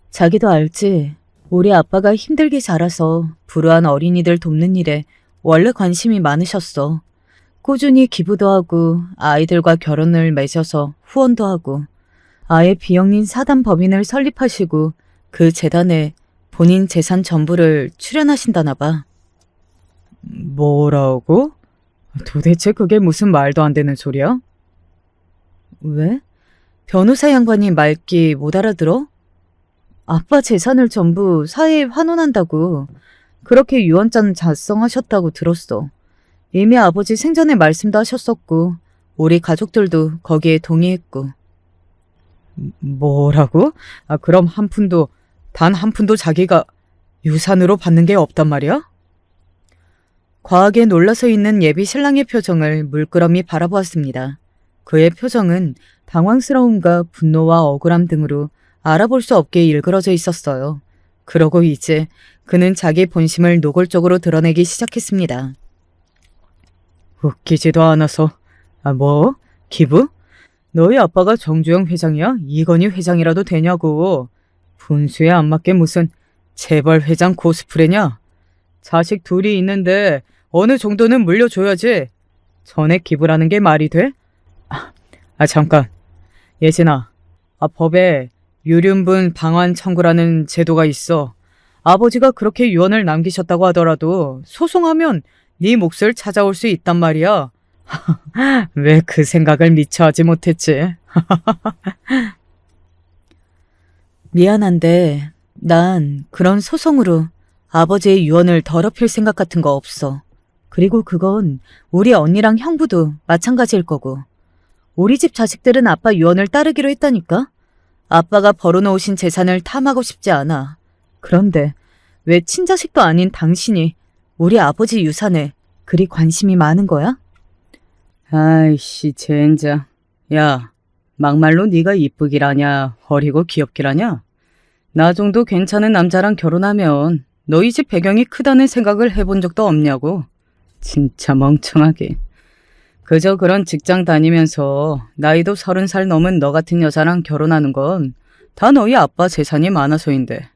[SPEAKER 1] 자기도 알지. 우리 아빠가 힘들게 자라서 불우한 어린이들 돕는 일에 원래 관심이 많으셨어. 꾸준히 기부도 하고 아이들과 결혼을 맺어서 후원도 하고 아예 비영린 사단 법인을 설립하시고 그 재단에 본인 재산 전부를 출연하신다나 봐. 뭐라고? 도대체 그게 무슨 말도 안 되는 소리야? 왜? 변호사 양반이 말귀 못 알아들어? 아빠 재산을 전부 사회에 환원한다고 그렇게 유언장 작성하셨다고 들었어. 이미 아버지 생전에 말씀도 하셨었고 우리 가족들도 거기에 동의했고. 뭐라고? 그럼 단 한 푼도 자기가 유산으로 받는 게 없단 말이야? 과하게 놀라서 있는 예비 신랑의 표정을 물끄러미 바라보았습니다. 그의 표정은 당황스러움과 분노와 억울함 등으로 알아볼 수 없게 일그러져 있었어요. 그러고 이제 그는 자기 본심을 노골적으로 드러내기 시작했습니다. 웃기지도 않아서. 뭐? 기부? 너희 아빠가 정주영 회장이야? 이건희 회장이라도 되냐고. 분수에 안 맞게 무슨 재벌 회장 코스프레냐? 자식 둘이 있는데 어느 정도는 물려줘야지. 전액 기부라는 게 말이 돼? 잠깐. 예진아, 법에 유륜분 방환 청구라는 제도가 있어. 아버지가 그렇게 유언을 남기셨다고 하더라도 소송하면 네 몫을 찾아올 수 있단 말이야. 왜 그 생각을 미처 하지 못했지? 미안한데 난 그런 소송으로 아버지의 유언을 더럽힐 생각 같은 거 없어. 그리고 그건 우리 언니랑 형부도 마찬가지일 거고. 우리 집 자식들은 아빠 유언을 따르기로 했다니까? 아빠가 벌어놓으신 재산을 탐하고 싶지 않아. 그런데 왜 친자식도 아닌 당신이 우리 아버지 유산에 그리 관심이 많은 거야? 아이씨, 젠장. 야, 막말로 네가 이쁘기라냐, 어리고 귀엽기라냐? 나 정도 괜찮은 남자랑 결혼하면 너희 집 배경이 크다는 생각을 해본 적도 없냐고. 진짜 멍청하게. 그저 그런 직장 다니면서 나이도 30살 넘은 너 같은 여자랑 결혼하는 건 다 너희 아빠 재산이 많아서인데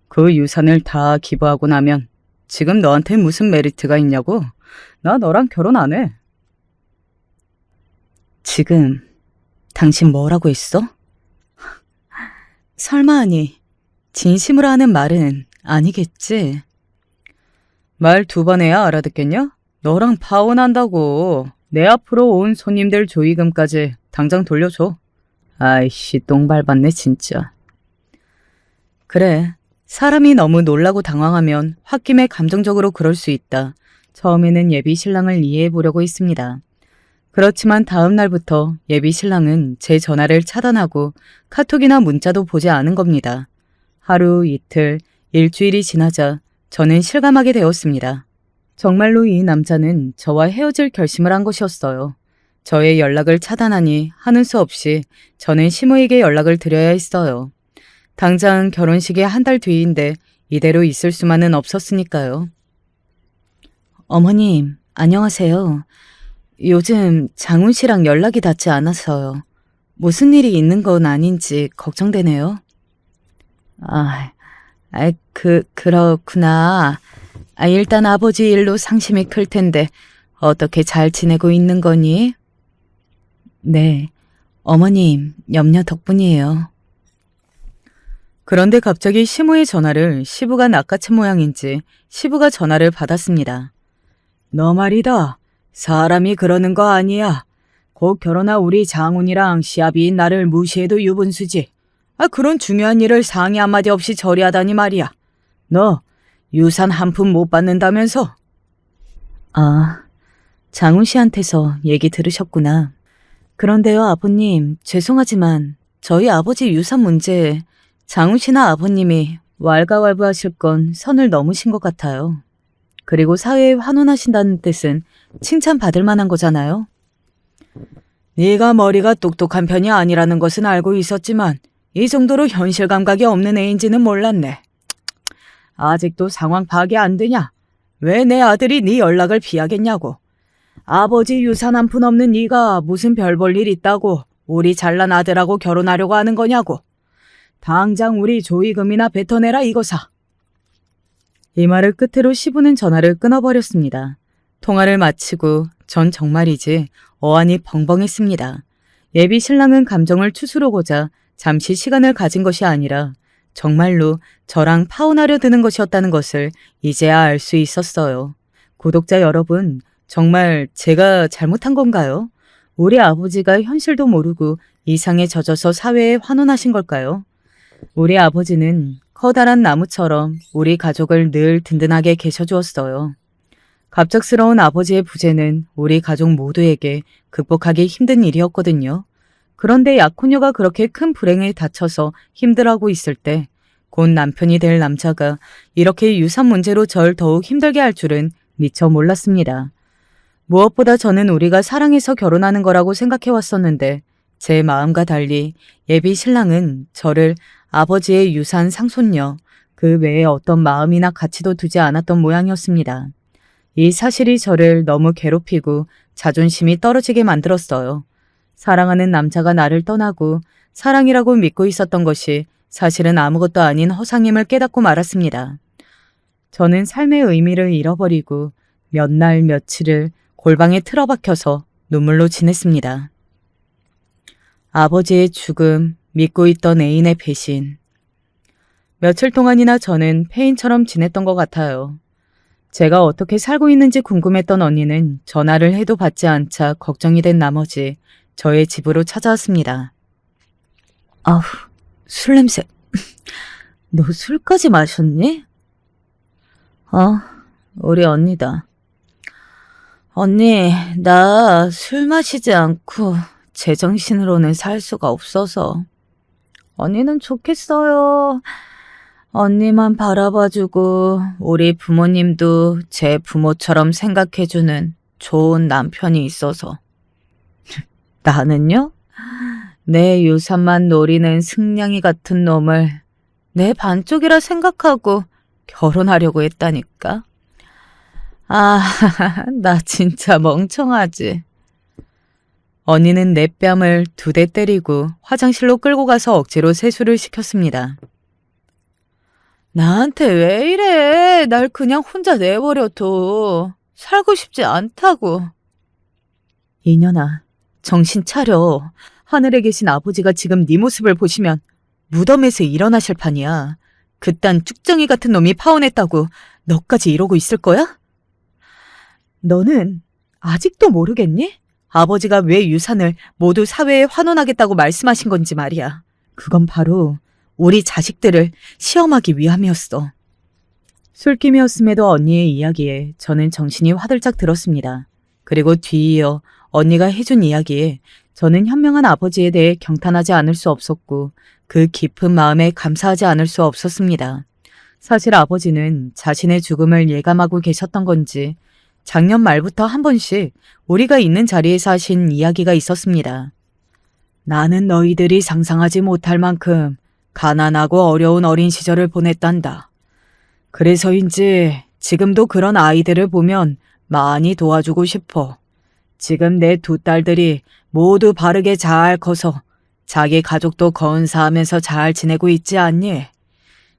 [SPEAKER 1] 그 유산을 다 기부하고 나면 지금 너한테 무슨 메리트가 있냐고? 나 너랑 결혼 안 해. 지금 당신 뭐라고 했어? 설마 하니 진심으로 하는 말은 아니겠지? 말 2번 해야 알아듣겠냐? 너랑 파혼한다고. 내 앞으로 온 손님들 조의금까지 당장 돌려줘. 아이씨, 똥 밟았네 진짜. 그래, 사람이 너무 놀라고 당황하면 홧김에 감정적으로 그럴 수 있다. 처음에는 예비 신랑을 이해해 보려고 했습니다. 그렇지만 다음 날부터 예비 신랑은 제 전화를 차단하고 카톡이나 문자도 보지 않은 겁니다. 하루, 이틀, 일주일이 지나자 저는 실감하게 되었습니다. 정말로 이 남자는 저와 헤어질 결심을 한 것이었어요. 저의 연락을 차단하니 하는 수 없이 저는 시모에게 연락을 드려야 했어요. 당장 결혼식이 한 달 뒤인데 이대로 있을 수만은 없었으니까요. 어머님, 안녕하세요. 요즘 장훈 씨랑 연락이 닿지 않아서요. 무슨 일이 있는 건 아닌지 걱정되네요. 그렇구나. 일단 아버지 일로 상심이 클 텐데 어떻게 잘 지내고 있는 거니? 네, 어머님 염려 덕분이에요. 그런데 갑자기 시부의 전화를 시부가 낚아챈 모양인지 시부가 전화를 받았습니다. 너 말이다. 사람이 그러는 거 아니야. 곧 결혼한 우리 장훈이랑 시아비인 나를 무시해도 유분수지. 그런 중요한 일을 상의 한마디 없이 처리하다니 말이야. 너 유산 한 푼 못 받는다면서? 장훈 씨한테서 얘기 들으셨구나. 그런데요, 아버님, 죄송하지만 저희 아버지 유산 문제에 장훈 씨나 아버님이 왈가왈부하실 건 선을 넘으신 것 같아요. 그리고 사회에 환원하신다는 뜻은 칭찬받을 만한 거잖아요. 네가 머리가 똑똑한 편이 아니라는 것은 알고 있었지만 이 정도로 현실 감각이 없는 애인지는 몰랐네. 아직도 상황 파악이 안 되냐? 왜 내 아들이 네 연락을 피하겠냐고. 아버지 유산 한 푼 없는 네가 무슨 별 볼 일 있다고 우리 잘난 아들하고 결혼하려고 하는 거냐고. 당장 우리 조의금이나 뱉어내라 이거사. 이 말을 끝으로 시부는 전화를 끊어버렸습니다. 통화를 마치고 전 정말이지 어안이 벙벙했습니다. 예비 신랑은 감정을 추스르고자 잠시 시간을 가진 것이 아니라 정말로 저랑 파혼하려 드는 것이었다는 것을 이제야 알 수 있었어요. 구독자 여러분, 정말 제가 잘못한 건가요? 우리 아버지가 현실도 모르고 이상에 젖어서 사회에 환원하신 걸까요? 우리 아버지는 커다란 나무처럼 우리 가족을 늘 든든하게 계셔주었어요. 갑작스러운 아버지의 부재는 우리 가족 모두에게 극복하기 힘든 일이었거든요. 그런데 약혼녀가 그렇게 큰 불행에 다쳐서 힘들어하고 있을 때 곧 남편이 될 남자가 이렇게 유산 문제로 절 더욱 힘들게 할 줄은 미처 몰랐습니다. 무엇보다 저는 우리가 사랑해서 결혼하는 거라고 생각해 왔었는데 제 마음과 달리 예비 신랑은 저를 아버지의 유산 상손녀, 그 외에 어떤 마음이나 가치도 두지 않았던 모양이었습니다. 이 사실이 저를 너무 괴롭히고 자존심이 떨어지게 만들었어요. 사랑하는 남자가 나를 떠나고 사랑이라고 믿고 있었던 것이 사실은 아무것도 아닌 허상임을 깨닫고 말았습니다. 저는 삶의 의미를 잃어버리고 몇 날 며칠을 골방에 틀어박혀서 눈물로 지냈습니다. 아버지의 죽음, 믿고 있던 애인의 배신. 며칠 동안이나 저는 폐인처럼 지냈던 것 같아요. 제가 어떻게 살고 있는지 궁금했던 언니는 전화를 해도 받지 않자 걱정이 된 나머지 저의 집으로 찾아왔습니다. 아우, 술 냄새. 너 술까지 마셨니? 우리 언니다. 언니, 나 술 마시지 않고 제정신으로는 살 수가 없어서. 언니는 좋겠어요. 언니만 바라봐주고 우리 부모님도 제 부모처럼 생각해주는 좋은 남편이 있어서. 나는요? 내 유산만 노리는 승냥이 같은 놈을 내 반쪽이라 생각하고 결혼하려고 했다니까. 나 진짜 멍청하지. 언니는 내 뺨을 2대 때리고 화장실로 끌고 가서 억지로 세수를 시켰습니다. 나한테 왜 이래? 날 그냥 혼자 내버려둬. 살고 싶지 않다고. 이년아, 정신 차려. 하늘에 계신 아버지가 지금 네 모습을 보시면 무덤에서 일어나실 판이야. 그딴 쭉정이 같은 놈이 파혼했다고 너까지 이러고 있을 거야? 너는 아직도 모르겠니? 아버지가 왜 유산을 모두 사회에 환원하겠다고 말씀하신 건지 말이야. 그건 바로 우리 자식들을 시험하기 위함이었어. 술김이었음에도 언니의 이야기에 저는 정신이 화들짝 들었습니다. 그리고 뒤이어 언니가 해준 이야기에 저는 현명한 아버지에 대해 경탄하지 않을 수 없었고 그 깊은 마음에 감사하지 않을 수 없었습니다. 사실 아버지는 자신의 죽음을 예감하고 계셨던 건지 작년 말부터 한 번씩 우리가 있는 자리에서 하신 이야기가 있었습니다. 나는 너희들이 상상하지 못할 만큼 가난하고 어려운 어린 시절을 보냈단다. 그래서인지 지금도 그런 아이들을 보면 많이 도와주고 싶어. 지금 내 2딸들이 모두 바르게 잘 커서 자기 가족도 건사하면서 잘 지내고 있지 않니?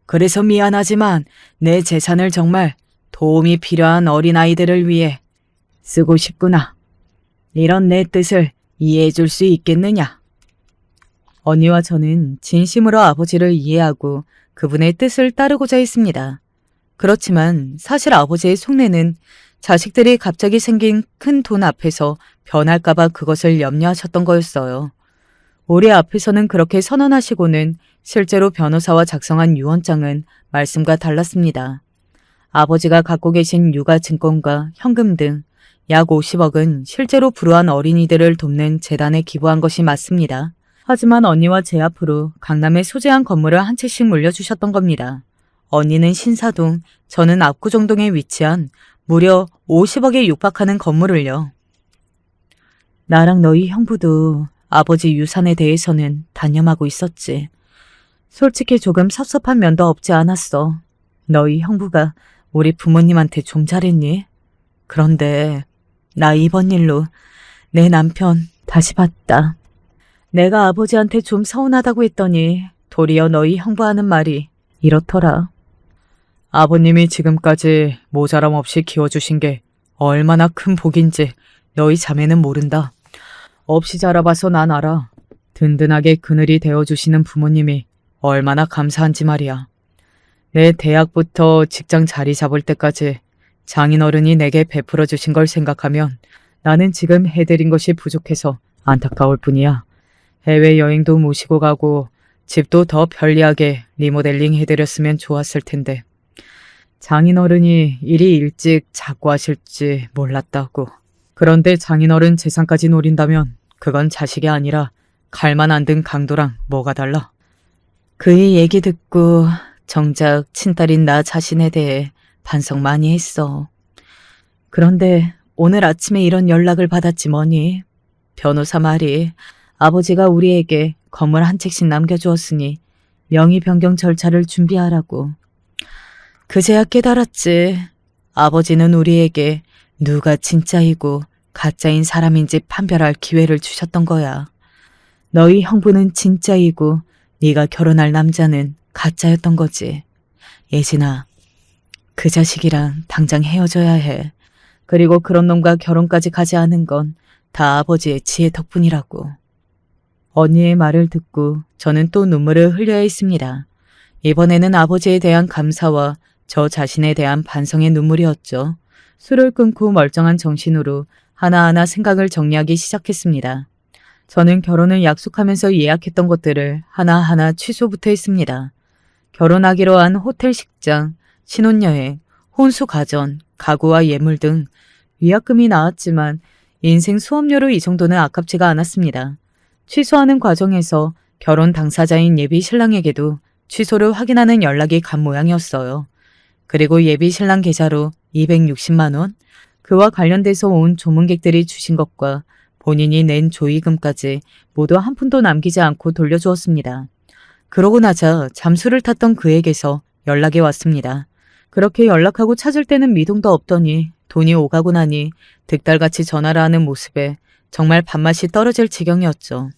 [SPEAKER 1] 그래서 미안하지만 내 재산을 정말 도움이 필요한 어린아이들을 위해 쓰고 싶구나. 이런 내 뜻을 이해해 줄 수 있겠느냐? 언니와 저는 진심으로 아버지를 이해하고 그분의 뜻을 따르고자 했습니다. 그렇지만 사실 아버지의 속내는 자식들이 갑자기 생긴 큰 돈 앞에서 변할까봐 그것을 염려하셨던 거였어요. 우리 앞에서는 그렇게 선언하시고는 실제로 변호사와 작성한 유언장은 말씀과 달랐습니다. 아버지가 갖고 계신 육아증권과 현금 등 약 50억은 실제로 불우한 어린이들을 돕는 재단에 기부한 것이 맞습니다. 하지만 언니와 제 앞으로 강남에 소재한 건물을 한 채씩 물려주셨던 겁니다. 언니는 신사동, 저는 압구정동에 위치한 무려 50억에 육박하는 건물을요. 나랑 너희 형부도 아버지 유산에 대해서는 단념하고 있었지. 솔직히 조금 섭섭한 면도 없지 않았어. 너희 형부가 우리 부모님한테 좀 잘했니? 그런데 나 이번 일로 내 남편 다시 봤다. 내가 아버지한테 좀 서운하다고 했더니 도리어 너희 형부하는 말이 이렇더라. 아버님이 지금까지 모자람 없이 키워주신 게 얼마나 큰 복인지 너희 자매는 모른다. 없이 자라봐서 난 알아. 든든하게 그늘이 되어주시는 부모님이 얼마나 감사한지 말이야. 내 대학부터 직장 자리 잡을 때까지 장인어른이 내게 베풀어 주신 걸 생각하면 나는 지금 해드린 것이 부족해서 안타까울 뿐이야. 해외여행도 모시고 가고 집도 더 편리하게 리모델링 해드렸으면 좋았을 텐데. 장인어른이 이리 일찍 작고하실지 몰랐다고. 그런데 장인어른 재산까지 노린다면 그건 자식이 아니라 갈만 안 든 강도랑 뭐가 달라. 그의 얘기 듣고 정작 친딸인 나 자신에 대해 반성 많이 했어. 그런데 오늘 아침에 이런 연락을 받았지 뭐니. 변호사 말이 아버지가 우리에게 건물 한 채씩 남겨주었으니 명의 변경 절차를 준비하라고. 그제야 깨달았지. 아버지는 우리에게 누가 진짜이고 가짜인 사람인지 판별할 기회를 주셨던 거야. 너희 형부는 진짜이고 네가 결혼할 남자는 가짜였던 거지. 예진아, 그 자식이랑 당장 헤어져야 해. 그리고 그런 놈과 결혼까지 가지 않은 건 다 아버지의 지혜 덕분이라고. 언니의 말을 듣고 저는 또 눈물을 흘려야 했습니다. 이번에는 아버지에 대한 감사와 저 자신에 대한 반성의 눈물이었죠. 술을 끊고 멀쩡한 정신으로 하나하나 생각을 정리하기 시작했습니다. 저는 결혼을 약속하면서 예약했던 것들을 하나하나 취소부터 했습니다. 결혼하기로 한 호텔 식장, 신혼여행, 혼수 가전, 가구와 예물 등 위약금이 나왔지만 인생 수업료로 이 정도는 아깝지가 않았습니다. 취소하는 과정에서 결혼 당사자인 예비 신랑에게도 취소를 확인하는 연락이 간 모양이었어요. 그리고 예비 신랑 계좌로 260만 원, 그와 관련돼서 온 조문객들이 주신 것과 본인이 낸 조의금까지 모두 한 푼도 남기지 않고 돌려주었습니다. 그러고 나자 잠수를 탔던 그에게서 연락이 왔습니다. 그렇게 연락하고 찾을 때는 미동도 없더니 돈이 오가고 나니 득달같이 전화를 하는 모습에 정말 밥맛이 떨어질 지경이었죠.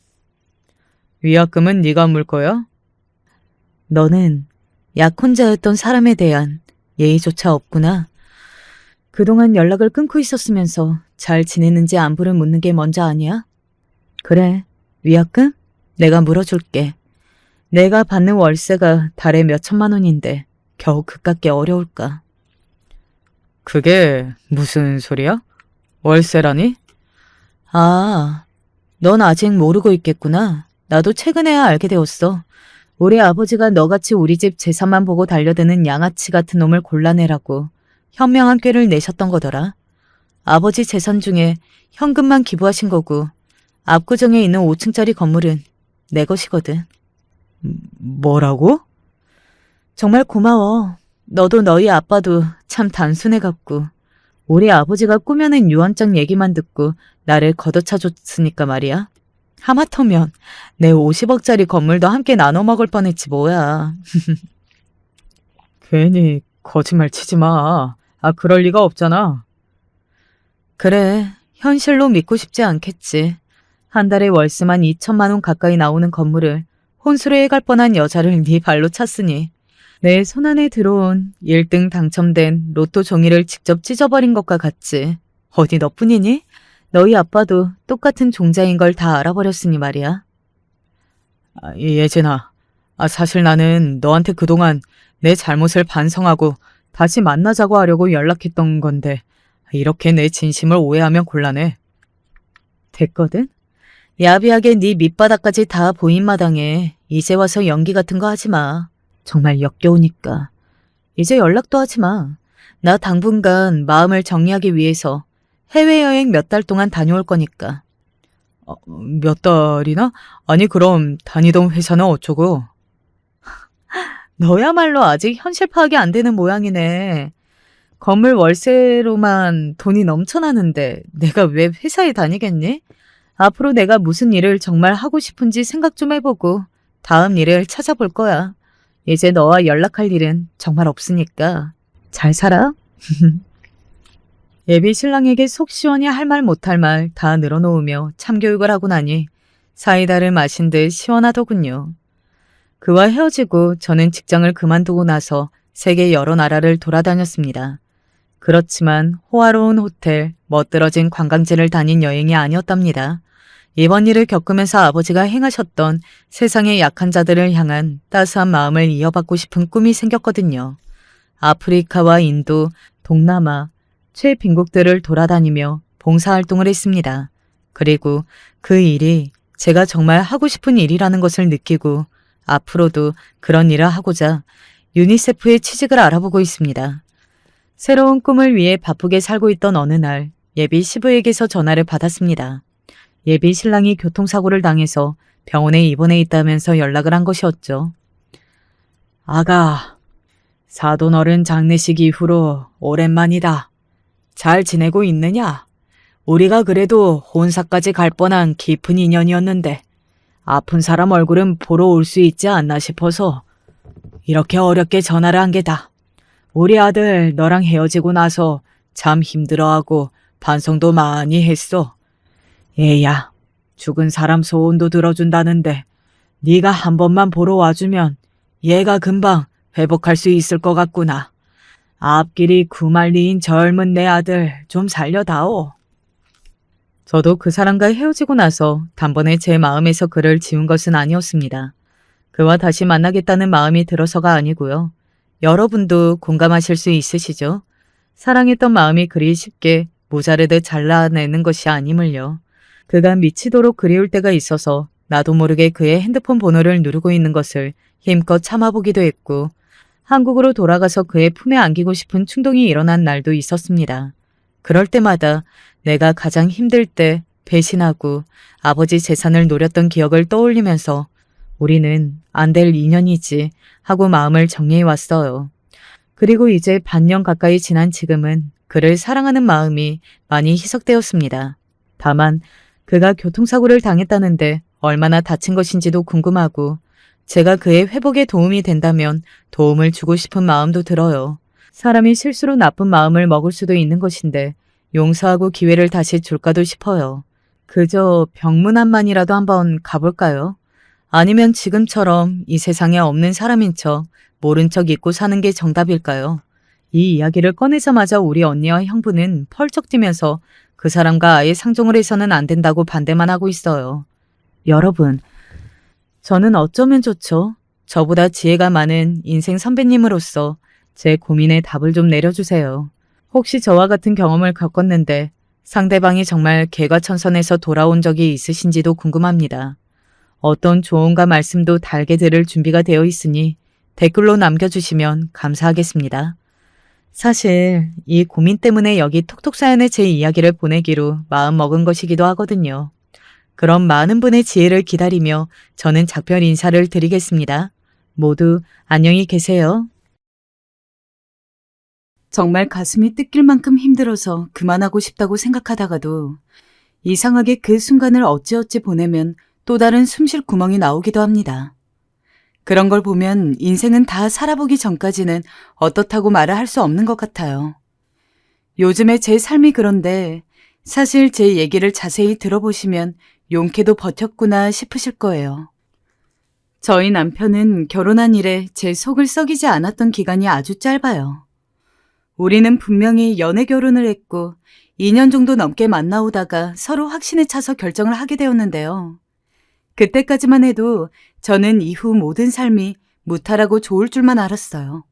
[SPEAKER 1] 위약금은 네가 물 거야?
[SPEAKER 2] 너는 약혼자였던 사람에 대한 예의조차 없구나. 그동안 연락을 끊고 있었으면서 잘 지내는지 안부를 묻는 게 먼저 아니야? 그래, 위약금? 내가 물어줄게. 내가 받는 월세가 달에 몇 천만 원인데 겨우 그깟게 어려울까?
[SPEAKER 1] 그게 무슨 소리야? 월세라니?
[SPEAKER 2] 아, 넌 아직 모르고 있겠구나. 나도 최근에야 알게 되었어. 우리 아버지가 너같이 우리 집 재산만 보고 달려드는 양아치 같은 놈을 골라내라고 현명한 꾀를 내셨던 거더라. 아버지 재산 중에 현금만 기부하신 거고 압구정에 있는 5층짜리 건물은 내 것이거든.
[SPEAKER 1] 뭐라고?
[SPEAKER 2] 정말 고마워. 너도 너희 아빠도 참 단순해갖고 우리 아버지가 꾸며낸 유언장 얘기만 듣고 나를 걷어차줬으니까 말이야. 하마터면 내 50억짜리 건물도 함께 나눠 먹을 뻔했지 뭐야.
[SPEAKER 1] 괜히 거짓말 치지 마. 그럴 리가 없잖아.
[SPEAKER 2] 그래, 현실로 믿고 싶지 않겠지. 한 달에 월세만 2천만 원 가까이 나오는 건물을 혼수로 해갈 뻔한 여자를 네 발로 찼으니 내 손안에 들어온 1등 당첨된 로또 종이를 직접 찢어버린 것과 같지. 어디 너뿐이니? 너희 아빠도 똑같은 종자인 걸 다 알아버렸으니 말이야.
[SPEAKER 1] 예진아. 사실 나는 너한테 그동안 내 잘못을 반성하고 다시 만나자고 하려고 연락했던 건데 이렇게 내 진심을 오해하면 곤란해.
[SPEAKER 2] 됐거든? 야비하게 네 밑바닥까지 다 보인 마당에 이제 와서 연기 같은 거 하지 마. 정말 역겨우니까. 이제 연락도 하지 마. 나 당분간 마음을 정리하기 위해서 해외여행 몇 달 동안 다녀올 거니까.
[SPEAKER 1] 몇 달이나? 아니 그럼 다니던 회사는 어쩌고?
[SPEAKER 2] 너야말로 아직 현실 파악이 안 되는 모양이네. 건물 월세로만 돈이 넘쳐나는데 내가 왜 회사에 다니겠니? 앞으로 내가 무슨 일을 정말 하고 싶은지 생각 좀 해보고 다음 일을 찾아볼 거야. 이제 너와 연락할 일은 정말 없으니까. 잘 살아?
[SPEAKER 1] 예비 신랑에게 속 시원히 할 말 못할 말 다 늘어놓으며 참교육을 하고 나니 사이다를 마신 듯 시원하더군요. 그와 헤어지고 저는 직장을 그만두고 나서 세계 여러 나라를 돌아다녔습니다. 그렇지만 호화로운 호텔, 멋들어진 관광지를 다닌 여행이 아니었답니다. 이번 일을 겪으면서 아버지가 행하셨던 세상의 약한 자들을 향한 따스한 마음을 이어받고 싶은 꿈이 생겼거든요. 아프리카와 인도, 동남아, 최빈국들을 돌아다니며 봉사활동을 했습니다. 그리고 그 일이 제가 정말 하고 싶은 일이라는 것을 느끼고 앞으로도 그런 일을 하고자 유니세프에 취직을 알아보고 있습니다. 새로운 꿈을 위해 바쁘게 살고 있던 어느 날 예비 시부에게서 전화를 받았습니다. 예비 신랑이 교통사고를 당해서 병원에 입원해 있다면서 연락을 한 것이었죠. 아가, 사돈 어른 장례식 이후로 오랜만이다. 잘 지내고 있느냐? 우리가 그래도 혼사까지 갈 뻔한 깊은 인연이었는데 아픈 사람 얼굴은 보러 올 수 있지 않나 싶어서 이렇게 어렵게 전화를 한 게다. 우리 아들 너랑 헤어지고 나서 참 힘들어하고 반성도 많이 했어. 얘야, 죽은 사람 소원도 들어준다는데 네가 한 번만 보러 와주면 얘가 금방 회복할 수 있을 것 같구나. 앞길이 구말리인 젊은 내 아들 좀 살려다오. 저도 그 사람과 헤어지고 나서 단번에 제 마음에서 그를 지운 것은 아니었습니다. 그와 다시 만나겠다는 마음이 들어서가 아니고요. 여러분도 공감하실 수 있으시죠? 사랑했던 마음이 그리 쉽게 모자르듯 잘라내는 것이 아님을요. 그간 미치도록 그리울 때가 있어서 나도 모르게 그의 핸드폰 번호를 누르고 있는 것을 힘껏 참아보기도 했고 한국으로 돌아가서 그의 품에 안기고 싶은 충동이 일어난 날도 있었습니다. 그럴 때마다 내가 가장 힘들 때 배신하고 아버지 재산을 노렸던 기억을 떠올리면서 우리는 안 될 인연이지 하고 마음을 정리해 왔어요. 그리고 이제 반년 가까이 지난 지금은 그를 사랑하는 마음이 많이 희석되었습니다. 다만 그가 교통사고를 당했다는데 얼마나 다친 것인지도 궁금하고 제가 그의 회복에 도움이 된다면 도움을 주고 싶은 마음도 들어요. 사람이 실수로 나쁜 마음을 먹을 수도 있는 것인데 용서하고 기회를 다시 줄까도 싶어요. 그저 병문안만이라도 한번 가볼까요? 아니면 지금처럼 이 세상에 없는 사람인 척 모른 척 잊고 사는 게 정답일까요? 이 이야기를 꺼내자마자 우리 언니와 형부는 펄쩍 뛰면서 그 사람과 아예 상종을 해서는 안 된다고 반대만 하고 있어요. 여러분, 저는 어쩌면 좋죠? 저보다 지혜가 많은 인생 선배님으로서 제 고민에 답을 좀 내려주세요. 혹시 저와 같은 경험을 겪었는데 상대방이 정말 개과천선에서 돌아온 적이 있으신지도 궁금합니다. 어떤 조언과 말씀도 달게 들을 준비가 되어 있으니 댓글로 남겨주시면 감사하겠습니다. 사실 이 고민 때문에 여기 톡톡 사연에 제 이야기를 보내기로 마음먹은 것이기도 하거든요. 그럼 많은 분의 지혜를 기다리며 저는 작별 인사를 드리겠습니다. 모두 안녕히 계세요. 정말 가슴이 뜯길 만큼 힘들어서 그만하고 싶다고 생각하다가도 이상하게 그 순간을 어찌어찌 보내면 또 다른 숨쉴 구멍이 나오기도 합니다. 그런 걸 보면 인생은 다 살아보기 전까지는 어떻다고 말을 할 수 없는 것 같아요. 요즘에 제 삶이 그런데 사실 제 얘기를 자세히 들어보시면 용케도 버텼구나 싶으실 거예요. 저희 남편은 결혼한 이래 제 속을 썩이지 않았던 기간이 아주 짧아요. 우리는 분명히 연애 결혼을 했고 2년 정도 넘게 만나오다가 서로 확신에 차서 결정을 하게 되었는데요. 그때까지만 해도 저는 이후 모든 삶이 무탈하고 좋을 줄만 알았어요.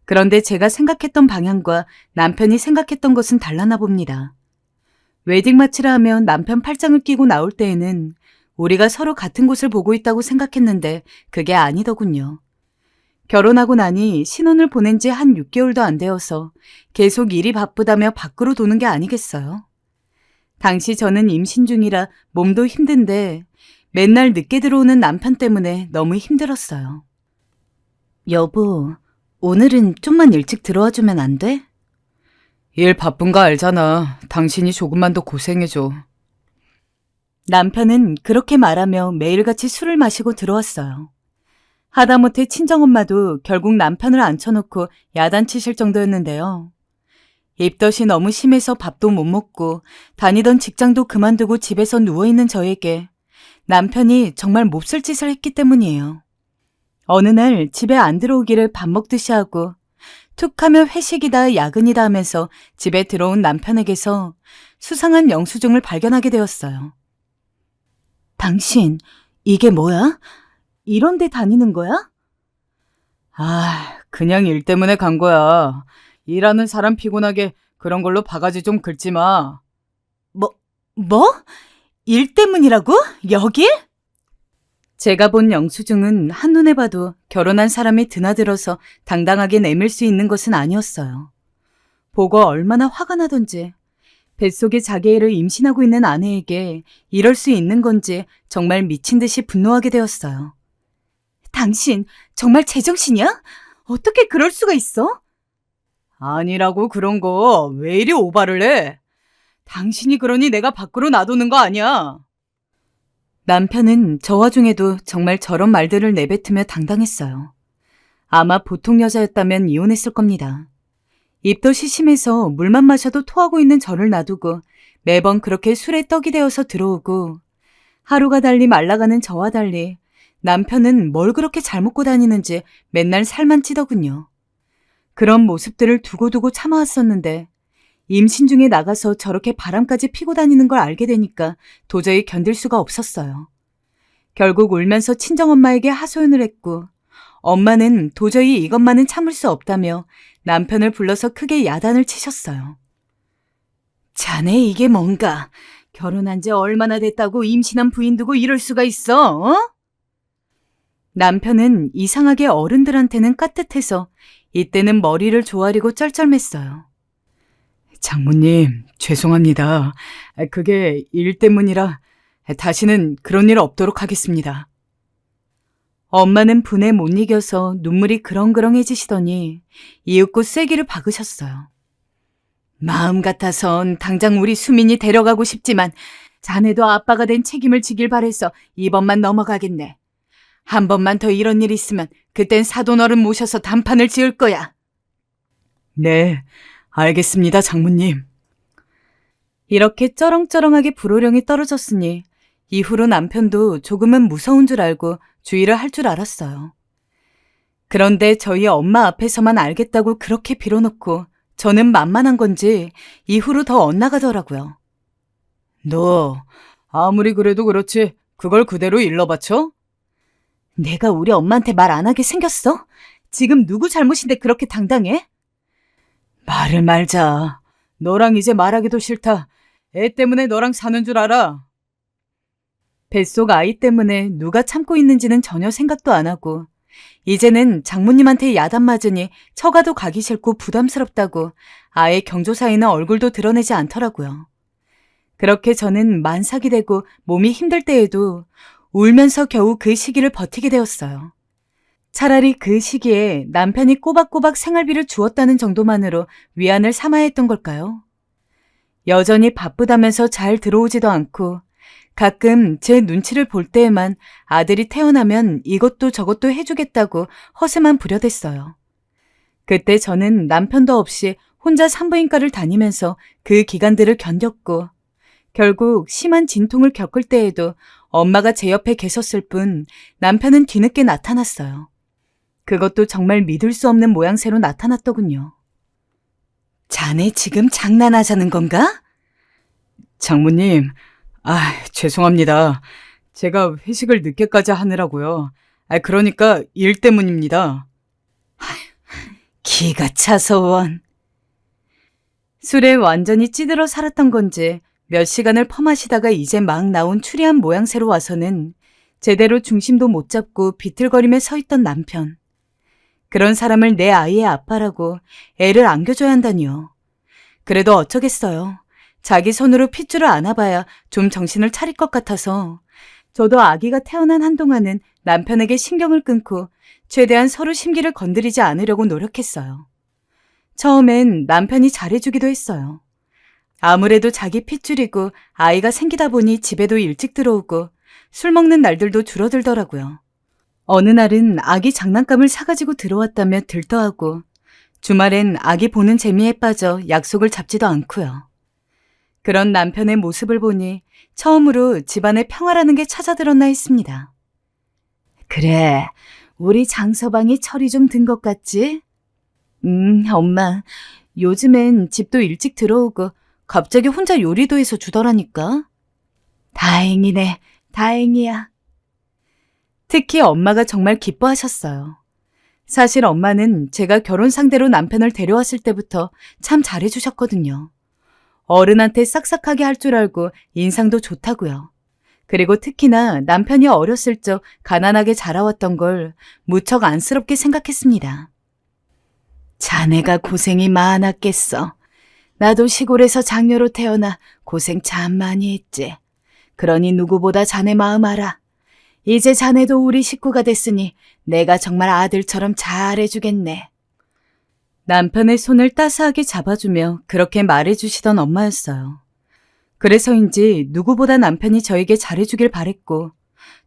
[SPEAKER 1] 그런데 제가 생각했던 방향과 남편이 생각했던 것은 달랐나 봅니다. 웨딩 마치라 하면 남편 팔짱을 끼고 나올 때에는 우리가 서로 같은 곳을 보고 있다고 생각했는데 그게 아니더군요. 결혼하고 나니 신혼을 보낸 지 한 6개월도 안 되어서 계속 일이 바쁘다며 밖으로 도는 게 아니겠어요. 당시 저는 임신 중이라 몸도 힘든데 맨날 늦게 들어오는 남편 때문에 너무 힘들었어요. 여보, 오늘은 좀만 일찍 들어와 주면 안 돼? 일 바쁜 거 알잖아. 당신이 조금만 더 고생해줘. 남편은 그렇게 말하며 매일같이 술을 마시고 들어왔어요. 하다못해 친정엄마도 결국 남편을 앉혀놓고 야단치실 정도였는데요. 입덧이 너무 심해서 밥도 못 먹고 다니던 직장도 그만두고 집에서 누워있는 저에게 남편이 정말 몹쓸 짓을 했기 때문이에요. 어느 날 집에 안 들어오기를 밥 먹듯이 하고 툭 하면 회식이다 야근이다 하면서 집에 들어온 남편에게서 수상한 영수증을 발견하게 되었어요. 당신, 이게 뭐야? 이런 데 다니는 거야? 그냥 일 때문에 간 거야. 일하는 사람 피곤하게 그런 걸로 바가지 좀 긁지 마. 뭐? 일 때문이라고? 여길? 제가 본 영수증은 한눈에 봐도 결혼한 사람이 드나들어서 당당하게 내밀 수 있는 것은 아니었어요. 보고 얼마나 화가 나던지, 뱃속에 자기 애를 임신하고 있는 아내에게 이럴 수 있는 건지 정말 미친 듯이 분노하게 되었어요. 당신 정말 제정신이야? 어떻게 그럴 수가 있어? 아니라고 그런 거 왜 이리 오바를 해? 당신이 그러니 내가 밖으로 놔두는 거 아니야. 남편은 저 와중에도 정말 저런 말들을 내뱉으며 당당했어요. 아마 보통 여자였다면 이혼했을 겁니다. 입덧이 심해서 물만 마셔도 토하고 있는 저를 놔두고 매번 그렇게 술에 떡이 되어서 들어오고 하루가 달리 말라가는 저와 달리 남편은 뭘 그렇게 잘 먹고 다니는지 맨날 살만 찌더군요. 그런 모습들을 두고두고 참아왔었는데 임신 중에 나가서 저렇게 바람까지 피고 다니는 걸 알게 되니까 도저히 견딜 수가 없었어요. 결국 울면서 친정엄마에게 하소연을 했고 엄마는 도저히 이것만은 참을 수 없다며 남편을 불러서 크게 야단을 치셨어요. 자네 이게 뭔가? 결혼한 지 얼마나 됐다고 임신한 부인 두고 이럴 수가 있어? 어? 남편은 이상하게 어른들한테는 깍듯해서 이때는 머리를 조아리고 쩔쩔맸어요. 장모님, 죄송합니다. 그게 일 때문이라 다시는 그런 일 없도록 하겠습니다. 엄마는 분에 못 이겨서 눈물이 그렁그렁해지시더니 이윽고 쐐기를 박으셨어요. 마음 같아선 당장 우리 수민이 데려가고 싶지만 자네도 아빠가 된 책임을 지길 바래서 이번만 넘어가겠네. 한 번만 더 이런 일 있으면 그땐 사돈어른 모셔서 단판을 지을 거야. 네, 알겠습니다, 장모님. 이렇게 쩌렁쩌렁하게 불호령이 떨어졌으니 이후로 남편도 조금은 무서운 줄 알고 주의를 할 줄 알았어요. 그런데 저희 엄마 앞에서만 알겠다고 그렇게 빌어놓고 저는 만만한 건지 이후로 더 엇나가더라고요. 너 아무리 그래도 그렇지 그걸 그대로 일러 바쳐? 내가 우리 엄마한테 말 안 하게 생겼어? 지금 누구 잘못인데 그렇게 당당해? 말을 말자. 너랑 이제 말하기도 싫다. 애 때문에 너랑 사는 줄 알아. 뱃속 아이 때문에 누가 참고 있는지는 전혀 생각도 안 하고 이제는 장모님한테 야단 맞으니 처가도 가기 싫고 부담스럽다고 아예 경조사에는 얼굴도 드러내지 않더라고요. 그렇게 저는 만삭이 되고 몸이 힘들 때에도 울면서 겨우 그 시기를 버티게 되었어요. 차라리 그 시기에 남편이 꼬박꼬박 생활비를 주었다는 정도만으로 위안을 삼아야 했던 걸까요? 여전히 바쁘다면서 잘 들어오지도 않고 가끔 제 눈치를 볼 때에만 아들이 태어나면 이것도 저것도 해주겠다고 허세만 부려댔어요. 그때 저는 남편도 없이 혼자 산부인과를 다니면서 그 기간들을 견뎠고 결국 심한 진통을 겪을 때에도 엄마가 제 옆에 계셨을 뿐 남편은 뒤늦게 나타났어요. 그것도 정말 믿을 수 없는 모양새로 나타났더군요. 자네 지금 장난하자는 건가? 장모님, 죄송합니다. 제가 회식을 늦게까지 하느라고요. 그러니까 일 때문입니다. 기가 차서 원. 술에 완전히 찌들어 살았던 건지 몇 시간을 퍼마시다가 이제 막 나온 추리한 모양새로 와서는 제대로 중심도 못 잡고 비틀거리며 서 있던 남편. 그런 사람을 내 아이의 아빠라고 애를 안겨줘야 한다니요. 그래도 어쩌겠어요. 자기 손으로 핏줄을 안아봐야 좀 정신을 차릴 것 같아서 저도 아기가 태어난 한동안은 남편에게 신경을 끊고 최대한 서로 심기를 건드리지 않으려고 노력했어요. 처음엔 남편이 잘해주기도 했어요. 아무래도 자기 핏줄이고 아이가 생기다 보니 집에도 일찍 들어오고 술 먹는 날들도 줄어들더라고요. 어느 날은 아기 장난감을 사가지고 들어왔다며 들떠하고 주말엔 아기 보는 재미에 빠져 약속을 잡지도 않고요. 그런 남편의 모습을 보니 처음으로 집안에 평화라는 게 찾아들었나 했습니다. 그래, 우리 장서방이 철이 좀 든 것 같지? 엄마, 요즘엔 집도 일찍 들어오고 갑자기 혼자 요리도 해서 주더라니까. 다행이네, 다행이야. 특히 엄마가 정말 기뻐하셨어요. 사실 엄마는 제가 결혼 상대로 남편을 데려왔을 때부터 참 잘해주셨거든요. 어른한테 싹싹하게 할 줄 알고 인상도 좋다고요. 그리고 특히나 남편이 어렸을 적 가난하게 자라왔던 걸 무척 안쓰럽게 생각했습니다. 자네가 고생이 많았겠어. 나도 시골에서 장녀로 태어나 고생 참 많이 했지. 그러니 누구보다 자네 마음 알아. 이제 자네도 우리 식구가 됐으니 내가 정말 아들처럼 잘해주겠네. 남편의 손을 따스하게 잡아주며 그렇게 말해주시던 엄마였어요. 그래서인지 누구보다 남편이 저에게 잘해주길 바랬고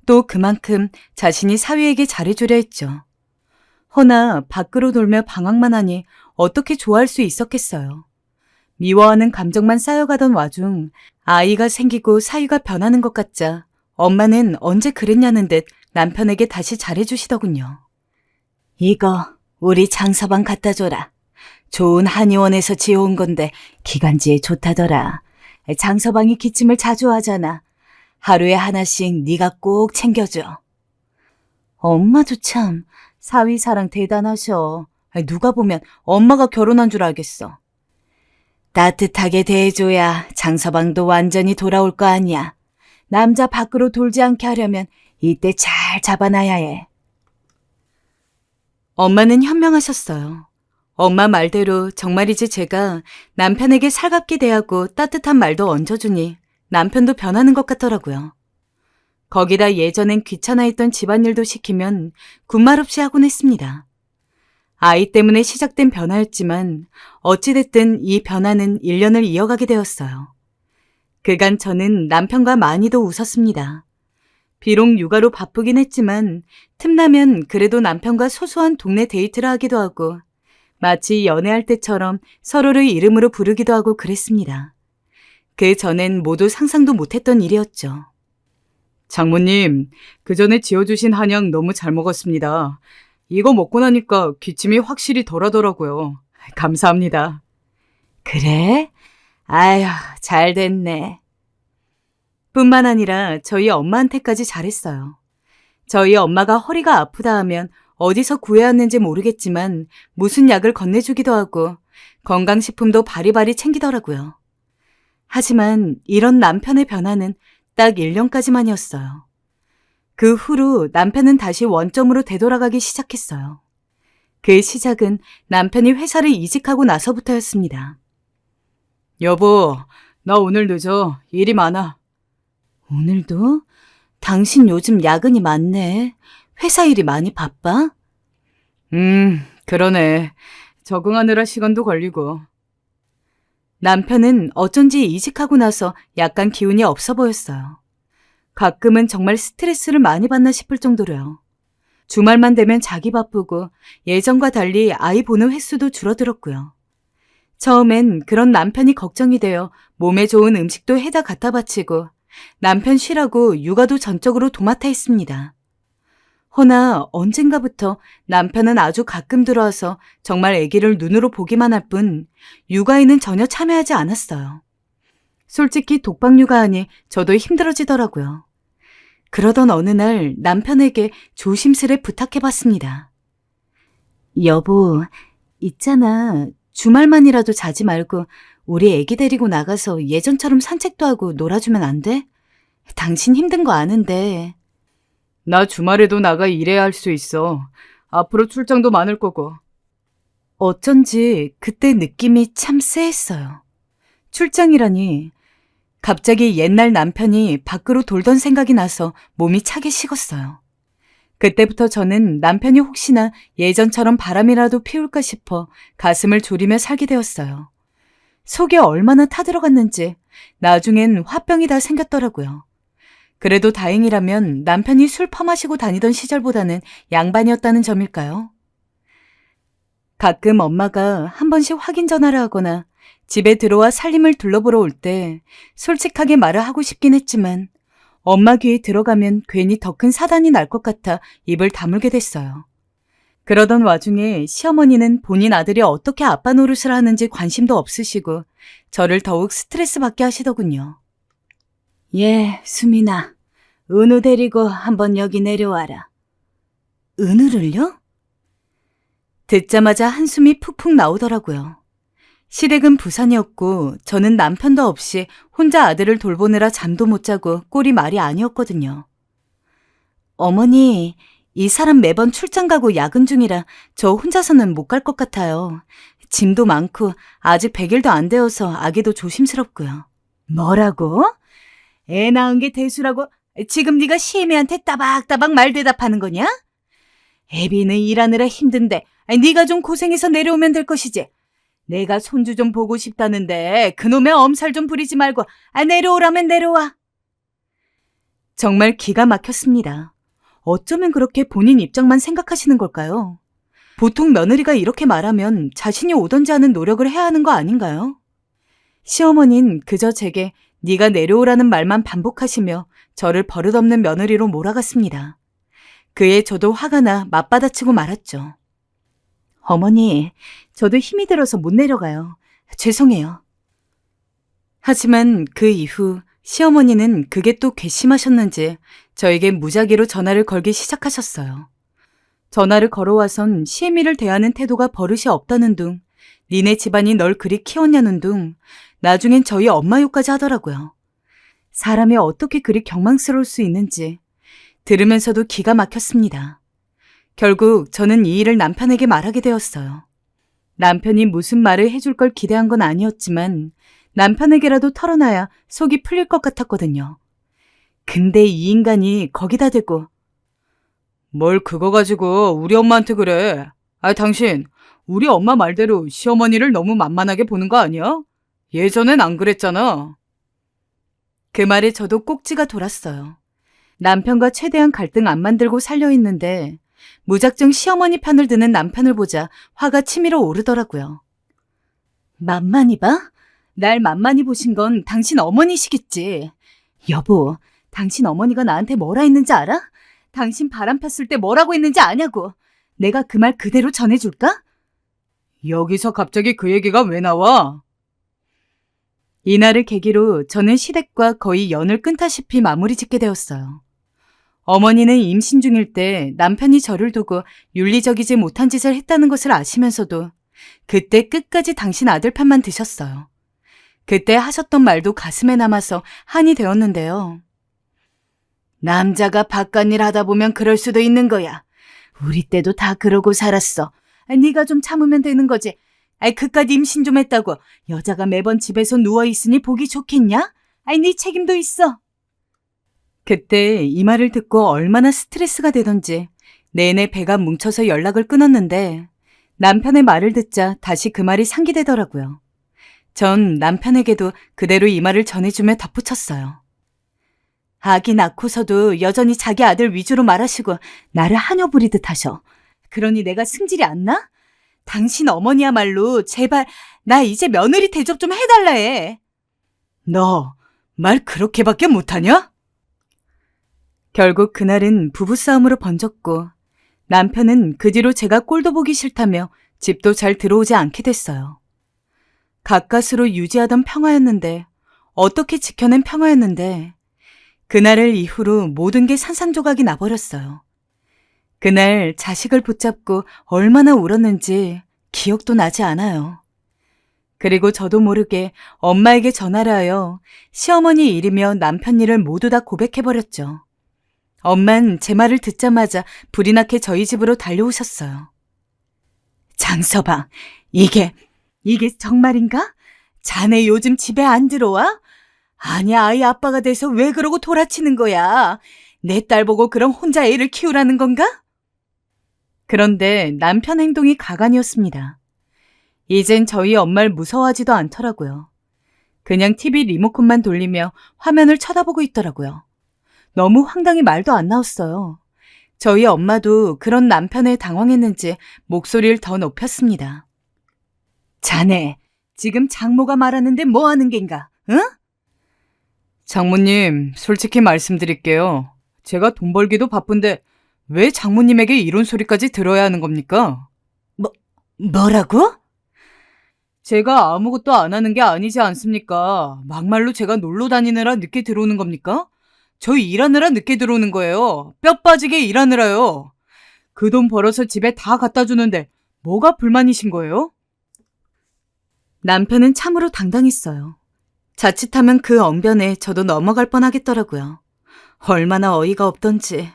[SPEAKER 1] 또 그만큼 자신이 사위에게 잘해주려 했죠. 허나 밖으로 돌며 방황만 하니 어떻게 좋아할 수 있었겠어요. 미워하는 감정만 쌓여가던 와중 아이가 생기고 사위가 변하는 것 같자 엄마는 언제 그랬냐는 듯 남편에게 다시 잘해주시더군요. 이거 우리 장서방 갖다 줘라. 좋은 한의원에서 지어온 건데 기관지에 좋다더라. 장서방이 기침을 자주 하잖아. 하루에 하나씩 네가 꼭 챙겨줘. 엄마도 참 사위 사랑 대단하셔. 누가 보면 엄마가 결혼한 줄 알겠어. 따뜻하게 대해줘야 장서방도 완전히 돌아올 거 아니야. 남자 밖으로 돌지 않게 하려면 이때 잘 잡아놔야 해. 엄마는 현명하셨어요. 엄마 말대로 정말이지 제가 남편에게 살갑게 대하고 따뜻한 말도 얹어주니 남편도 변하는 것 같더라고요. 거기다 예전엔 귀찮아했던 집안일도 시키면 군말 없이 하곤 했습니다. 아이 때문에 시작된 변화였지만 어찌됐든 이 변화는 1년을 이어가게 되었어요. 그간 저는 남편과 많이도 웃었습니다. 비록 육아로 바쁘긴 했지만 틈나면 그래도 남편과 소소한 동네 데이트를 하기도 하고 마치 연애할 때처럼 서로를 이름으로 부르기도 하고 그랬습니다. 그 전엔 모두 상상도 못했던 일이었죠. 장모님, 그 전에 지어주신 한약 너무 잘 먹었습니다. 이거 먹고 나니까 기침이 확실히 덜하더라고요. 감사합니다. 그래? 아휴, 잘 됐네. 뿐만 아니라 저희 엄마한테까지 잘했어요. 저희 엄마가 허리가 아프다 하면 어디서 구해왔는지 모르겠지만 무슨 약을 건네주기도 하고 건강식품도 바리바리 챙기더라고요. 하지만 이런 남편의 변화는 딱 1년까지만이었어요. 그 후로 남편은 다시 원점으로 되돌아가기 시작했어요. 그 시작은 남편이 회사를 이직하고 나서부터였습니다. 여보, 나 오늘 늦어. 일이 많아. 오늘도? 당신 요즘 야근이 많네. 회사 일이 많이 바빠? 그러네. 적응하느라 시간도 걸리고. 남편은 어쩐지 이직하고 나서 약간 기운이 없어 보였어요. 가끔은 정말 스트레스를 많이 받나 싶을 정도로요. 주말만 되면 자기 바쁘고 예전과 달리 아이 보는 횟수도 줄어들었고요. 처음엔 그런 남편이 걱정이 되어 몸에 좋은 음식도 해다 갖다 바치고 남편 쉬라고 육아도 전적으로 도맡아 했습니다. 허나 언젠가부터 남편은 아주 가끔 들어와서 정말 아기를 눈으로 보기만 할 뿐 육아에는 전혀 참여하지 않았어요. 솔직히 독박 육아하니 저도 힘들어지더라고요. 그러던 어느 날 남편에게 조심스레 부탁해봤습니다. 여보, 있잖아. 주말만이라도 자지 말고 우리 아기 데리고 나가서 예전처럼 산책도 하고 놀아주면 안 돼? 당신 힘든 거 아는데. 나 주말에도 나가 일해야 할 수 있어. 앞으로 출장도 많을 거고. 어쩐지 그때 느낌이 참 쎄했어요. 출장이라니. 갑자기 옛날 남편이 밖으로 돌던 생각이 나서 몸이 차게 식었어요. 그때부터 저는 남편이 혹시나 예전처럼 바람이라도 피울까 싶어 가슴을 졸이며 살게 되었어요. 속에 얼마나 타들어갔는지 나중엔 화병이 다 생겼더라고요. 그래도 다행이라면 남편이 술 퍼마시고 다니던 시절보다는 양반이었다는 점일까요? 가끔 엄마가 한 번씩 확인 전화를 하거나 집에 들어와 살림을 둘러보러 올 때 솔직하게 말을 하고 싶긴 했지만 엄마 귀에 들어가면 괜히 더 큰 사단이 날 것 같아 입을 다물게 됐어요. 그러던 와중에 시어머니는 본인 아들이 어떻게 아빠 노릇을 하는지 관심도 없으시고 저를 더욱 스트레스 받게 하시더군요. 예, 수민아. 은우 데리고 한번 여기 내려와라. 은우를요? 듣자마자 한숨이 푹푹 나오더라고요. 시댁은 부산이었고 저는 남편도 없이 혼자 아들을 돌보느라 잠도 못 자고 꼴이 말이 아니었거든요. 어머니, 이 사람 매번 출장 가고 야근 중이라 저 혼자서는 못 갈 것 같아요. 짐도 많고 아직 100일도 안 되어서 아기도 조심스럽고요. 뭐라고? 애 낳은 게 대수라고 지금 네가 시애미한테 따박따박 말 대답하는 거냐? 애비는 일하느라 힘든데 네가 좀 고생해서 내려오면 될 것이지. 내가 손주 좀 보고 싶다는데 그놈의 엄살 좀 부리지 말고 내려오라면 내려와. 정말 기가 막혔습니다. 어쩌면 그렇게 본인 입장만 생각하시는 걸까요? 보통 며느리가 이렇게 말하면 자신이 오던지 하는 노력을 해야 하는 거 아닌가요? 시어머니는 그저 제게 네가 내려오라는 말만 반복하시며 저를 버릇없는 며느리로 몰아갔습니다. 그에 저도 화가 나 맞받아치고 말았죠. 어머니, 저도 힘이 들어서 못 내려가요. 죄송해요. 하지만 그 이후 시어머니는 그게 또 괘씸하셨는지 저에게 무작위로 전화를 걸기 시작하셨어요. 전화를 걸어와선 시애미를 대하는 태도가 버릇이 없다는 둥, 니네 집안이 널 그리 키웠냐는 둥, 나중엔 저희 엄마 욕까지 하더라고요. 사람이 어떻게 그리 경망스러울 수 있는지 들으면서도 기가 막혔습니다. 결국 저는 이 일을 남편에게 말하게 되었어요. 남편이 무슨 말을 해줄 걸 기대한 건 아니었지만 남편에게라도 털어놔야 속이 풀릴 것 같았거든요. 근데 이 인간이 거기다 대고 뭘 그거 가지고 우리 엄마한테 그래. 당신 우리 엄마 말대로 시어머니를 너무 만만하게 보는 거 아니야? 예전엔 안 그랬잖아. 그 말에 저도 꼭지가 돌았어요. 남편과 최대한 갈등 안 만들고 살려 있는데 무작정 시어머니 편을 드는 남편을 보자 화가 치밀어 오르더라고요. 만만히 봐? 날 만만히 보신 건 당신 어머니시겠지. 여보, 당신 어머니가 나한테 뭐라 했는지 알아? 당신 바람 폈을 때 뭐라고 했는지 아냐고. 내가 그 말 그대로 전해줄까? 여기서 갑자기 그 얘기가 왜 나와? 이날을 계기로 저는 시댁과 거의 연을 끊다시피 마무리 짓게 되었어요. 어머니는 임신 중일 때 남편이 저를 두고 윤리적이지 못한 짓을 했다는 것을 아시면서도 그때 끝까지 당신 아들 편만 드셨어요. 그때 하셨던 말도 가슴에 남아서 한이 되었는데요. 남자가 바깥일 하다 보면 그럴 수도 있는 거야. 우리 때도 다 그러고 살았어. 네가 좀 참으면 되는 거지. 그깟 임신 좀 했다고 여자가 매번 집에서 누워있으니 보기 좋겠냐? 네 책임도 있어. 그때 이 말을 듣고 얼마나 스트레스가 되던지 내내 배가 뭉쳐서 연락을 끊었는데 남편의 말을 듣자 다시 그 말이 상기되더라고요. 전 남편에게도 그대로 이 말을 전해주며 덧붙였어요. 아기 낳고서도 여전히 자기 아들 위주로 말하시고 나를 하녀 부리듯 하셔. 그러니 내가 승질이 안 나? 당신 어머니야말로 제발 나 이제 며느리 대접 좀 해달라 해. 너 말 그렇게밖에 못하냐? 결국 그날은 부부싸움으로 번졌고 남편은 그 뒤로 제가 꼴도 보기 싫다며 집도 잘 들어오지 않게 됐어요. 가까스로 유지하던 평화였는데 어떻게 지켜낸 평화였는데 그날을 이후로 모든 게 산산조각이 나버렸어요. 그날 자식을 붙잡고 얼마나 울었는지 기억도 나지 않아요. 그리고 저도 모르게 엄마에게 전화를 하여 시어머니 일이며 남편 일을 모두 다 고백해버렸죠. 엄만 제 말을 듣자마자 불이 나게 저희 집으로 달려오셨어요. 장서방, 이게 정말인가? 자네 요즘 집에 안 들어와? 아니, 아이 아빠가 돼서 왜 그러고 돌아치는 거야? 내 딸 보고 그럼 혼자 애를 키우라는 건가? 그런데 남편 행동이 가관이었습니다. 이젠 저희 엄마를 무서워하지도 않더라고요. 그냥 TV 리모컨만 돌리며 화면을 쳐다보고 있더라고요. 너무 황당히 말도 안 나왔어요. 저희 엄마도 그런 남편에 당황했는지 목소리를 더 높였습니다. 자네, 지금 장모가 말하는데 뭐 하는 겐가, 응? 장모님, 솔직히 말씀드릴게요. 제가 돈 벌기도 바쁜데 왜 장모님에게 이런 소리까지 들어야 하는 겁니까? 뭐라고? 제가 아무것도 안 하는 게 아니지 않습니까? 막말로 제가 놀러 다니느라 늦게 들어오는 겁니까? 저 일하느라 늦게 들어오는 거예요. 뼈 빠지게 일하느라요. 그 돈 벌어서 집에 다 갖다 주는데 뭐가 불만이신 거예요? 남편은 참으로 당당했어요. 자칫하면 그 언변에 저도 넘어갈 뻔하겠더라고요. 얼마나 어이가 없던지.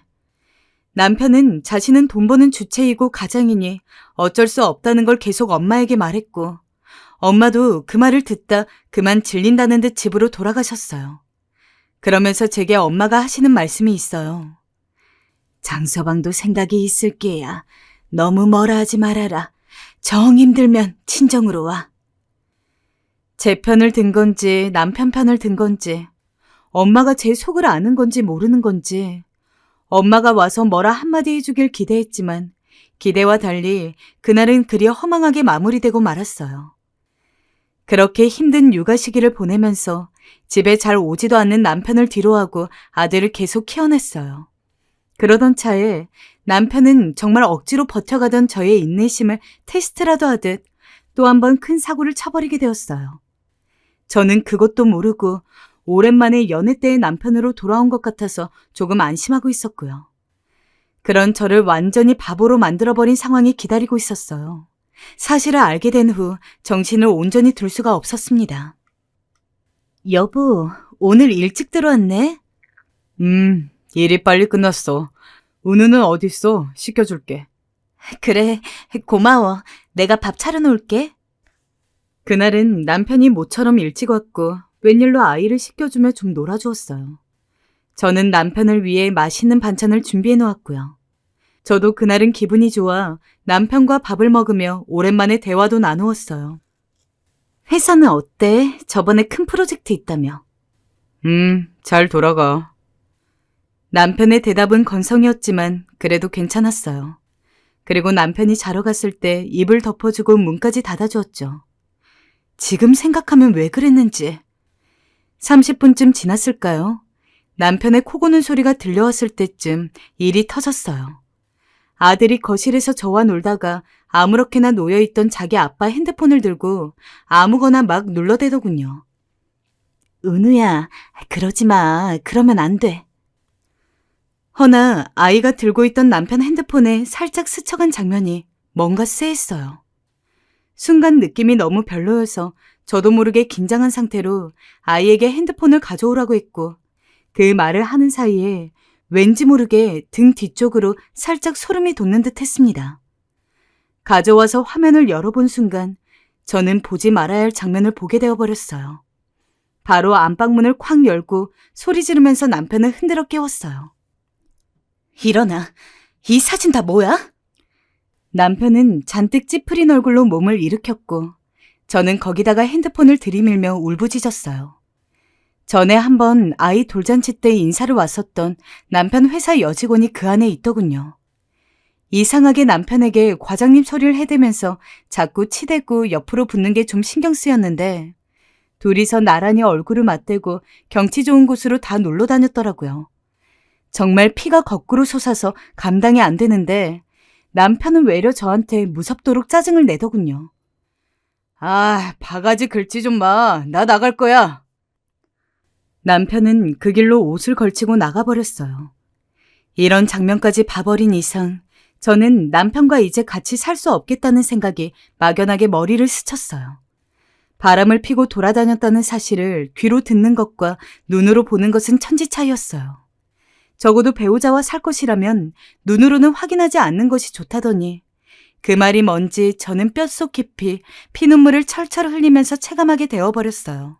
[SPEAKER 1] 남편은 자신은 돈 버는 주체이고 가장이니 어쩔 수 없다는 걸 계속 엄마에게 말했고 엄마도 그 말을 듣다 그만 질린다는 듯 집으로 돌아가셨어요. 그러면서 제게 엄마가 하시는 말씀이 있어요. 장서방도 생각이 있을 게야. 너무 뭐라 하지 말아라. 정 힘들면 친정으로 와. 제 편을 든 건지 남편 편을 든 건지 엄마가 제 속을 아는 건지 모르는 건지 엄마가 와서 뭐라 한마디 해주길 기대했지만 기대와 달리 그날은 그리 허망하게 마무리되고 말았어요. 그렇게 힘든 육아 시기를 보내면서 집에 잘 오지도 않는 남편을 뒤로하고 아들을 계속 키워냈어요. 그러던 차에 남편은 정말 억지로 버텨가던 저의 인내심을 테스트라도 하듯 또 한 번 큰 사고를 쳐버리게 되었어요. 저는 그것도 모르고 오랜만에 연애 때의 남편으로 돌아온 것 같아서 조금 안심하고 있었고요. 그런 저를 완전히 바보로 만들어버린 상황이 기다리고 있었어요. 사실을 알게 된 후 정신을 온전히 둘 수가 없었습니다. 여보, 오늘 일찍 들어왔네? 일이 빨리 끝났어. 은우는 어딨어? 시켜줄게. 그래, 고마워. 내가 밥 차려놓을게. 그날은 남편이 모처럼 일찍 왔고 웬일로 아이를 씻겨주며 좀 놀아주었어요. 저는 남편을 위해 맛있는 반찬을 준비해 놓았고요. 저도 그날은 기분이 좋아 남편과 밥을 먹으며 오랜만에 대화도 나누었어요. 회사는 어때? 저번에 큰 프로젝트 있다며. 잘 돌아가. 남편의 대답은 건성이었지만 그래도 괜찮았어요. 그리고 남편이 자러 갔을 때 입을 덮어주고 문까지 닫아주었죠. 지금 생각하면 왜 그랬는지. 30분쯤 지났을까요? 남편의 코 고는 소리가 들려왔을 때쯤 일이 터졌어요. 아들이 거실에서 저와 놀다가 아무렇게나 놓여있던 자기 아빠 핸드폰을 들고 아무거나 막 눌러대더군요. 은우야, 그러지 마. 그러면 안 돼. 허나 아이가 들고 있던 남편 핸드폰에 살짝 스쳐간 장면이 뭔가 쎄했어요. 순간 느낌이 너무 별로여서 저도 모르게 긴장한 상태로 아이에게 핸드폰을 가져오라고 했고 그 말을 하는 사이에 왠지 모르게 등 뒤쪽으로 살짝 소름이 돋는 듯 했습니다. 가져와서 화면을 열어본 순간 저는 보지 말아야 할 장면을 보게 되어버렸어요. 바로 안방문을 쾅 열고 소리 지르면서 남편을 흔들어 깨웠어요. 일어나. 이 사진 다 뭐야? 남편은 잔뜩 찌푸린 얼굴로 몸을 일으켰고 저는 거기다가 핸드폰을 들이밀며 울부짖었어요. 전에 한번 아이 돌잔치 때 인사를 왔었던 남편 회사 여직원이 그 안에 있더군요. 이상하게 남편에게 과장님 소리를 해대면서 자꾸 치대고 옆으로 붙는 게 좀 신경 쓰였는데 둘이서 나란히 얼굴을 맞대고 경치 좋은 곳으로 다 놀러 다녔더라고요. 정말 피가 거꾸로 솟아서 감당이 안 되는데 남편은 외려 저한테 무섭도록 짜증을 내더군요. 아, 바가지 긁지 좀 마. 나 나갈 거야. 남편은 그 길로 옷을 걸치고 나가버렸어요. 이런 장면까지 봐버린 이상 저는 남편과 이제 같이 살 수 없겠다는 생각이 막연하게 머리를 스쳤어요. 바람을 피고 돌아다녔다는 사실을 귀로 듣는 것과 눈으로 보는 것은 천지 차이였어요. 적어도 배우자와 살 것이라면 눈으로는 확인하지 않는 것이 좋다더니 그 말이 뭔지 저는 뼛속 깊이 피눈물을 철철 흘리면서 체감하게 되어버렸어요.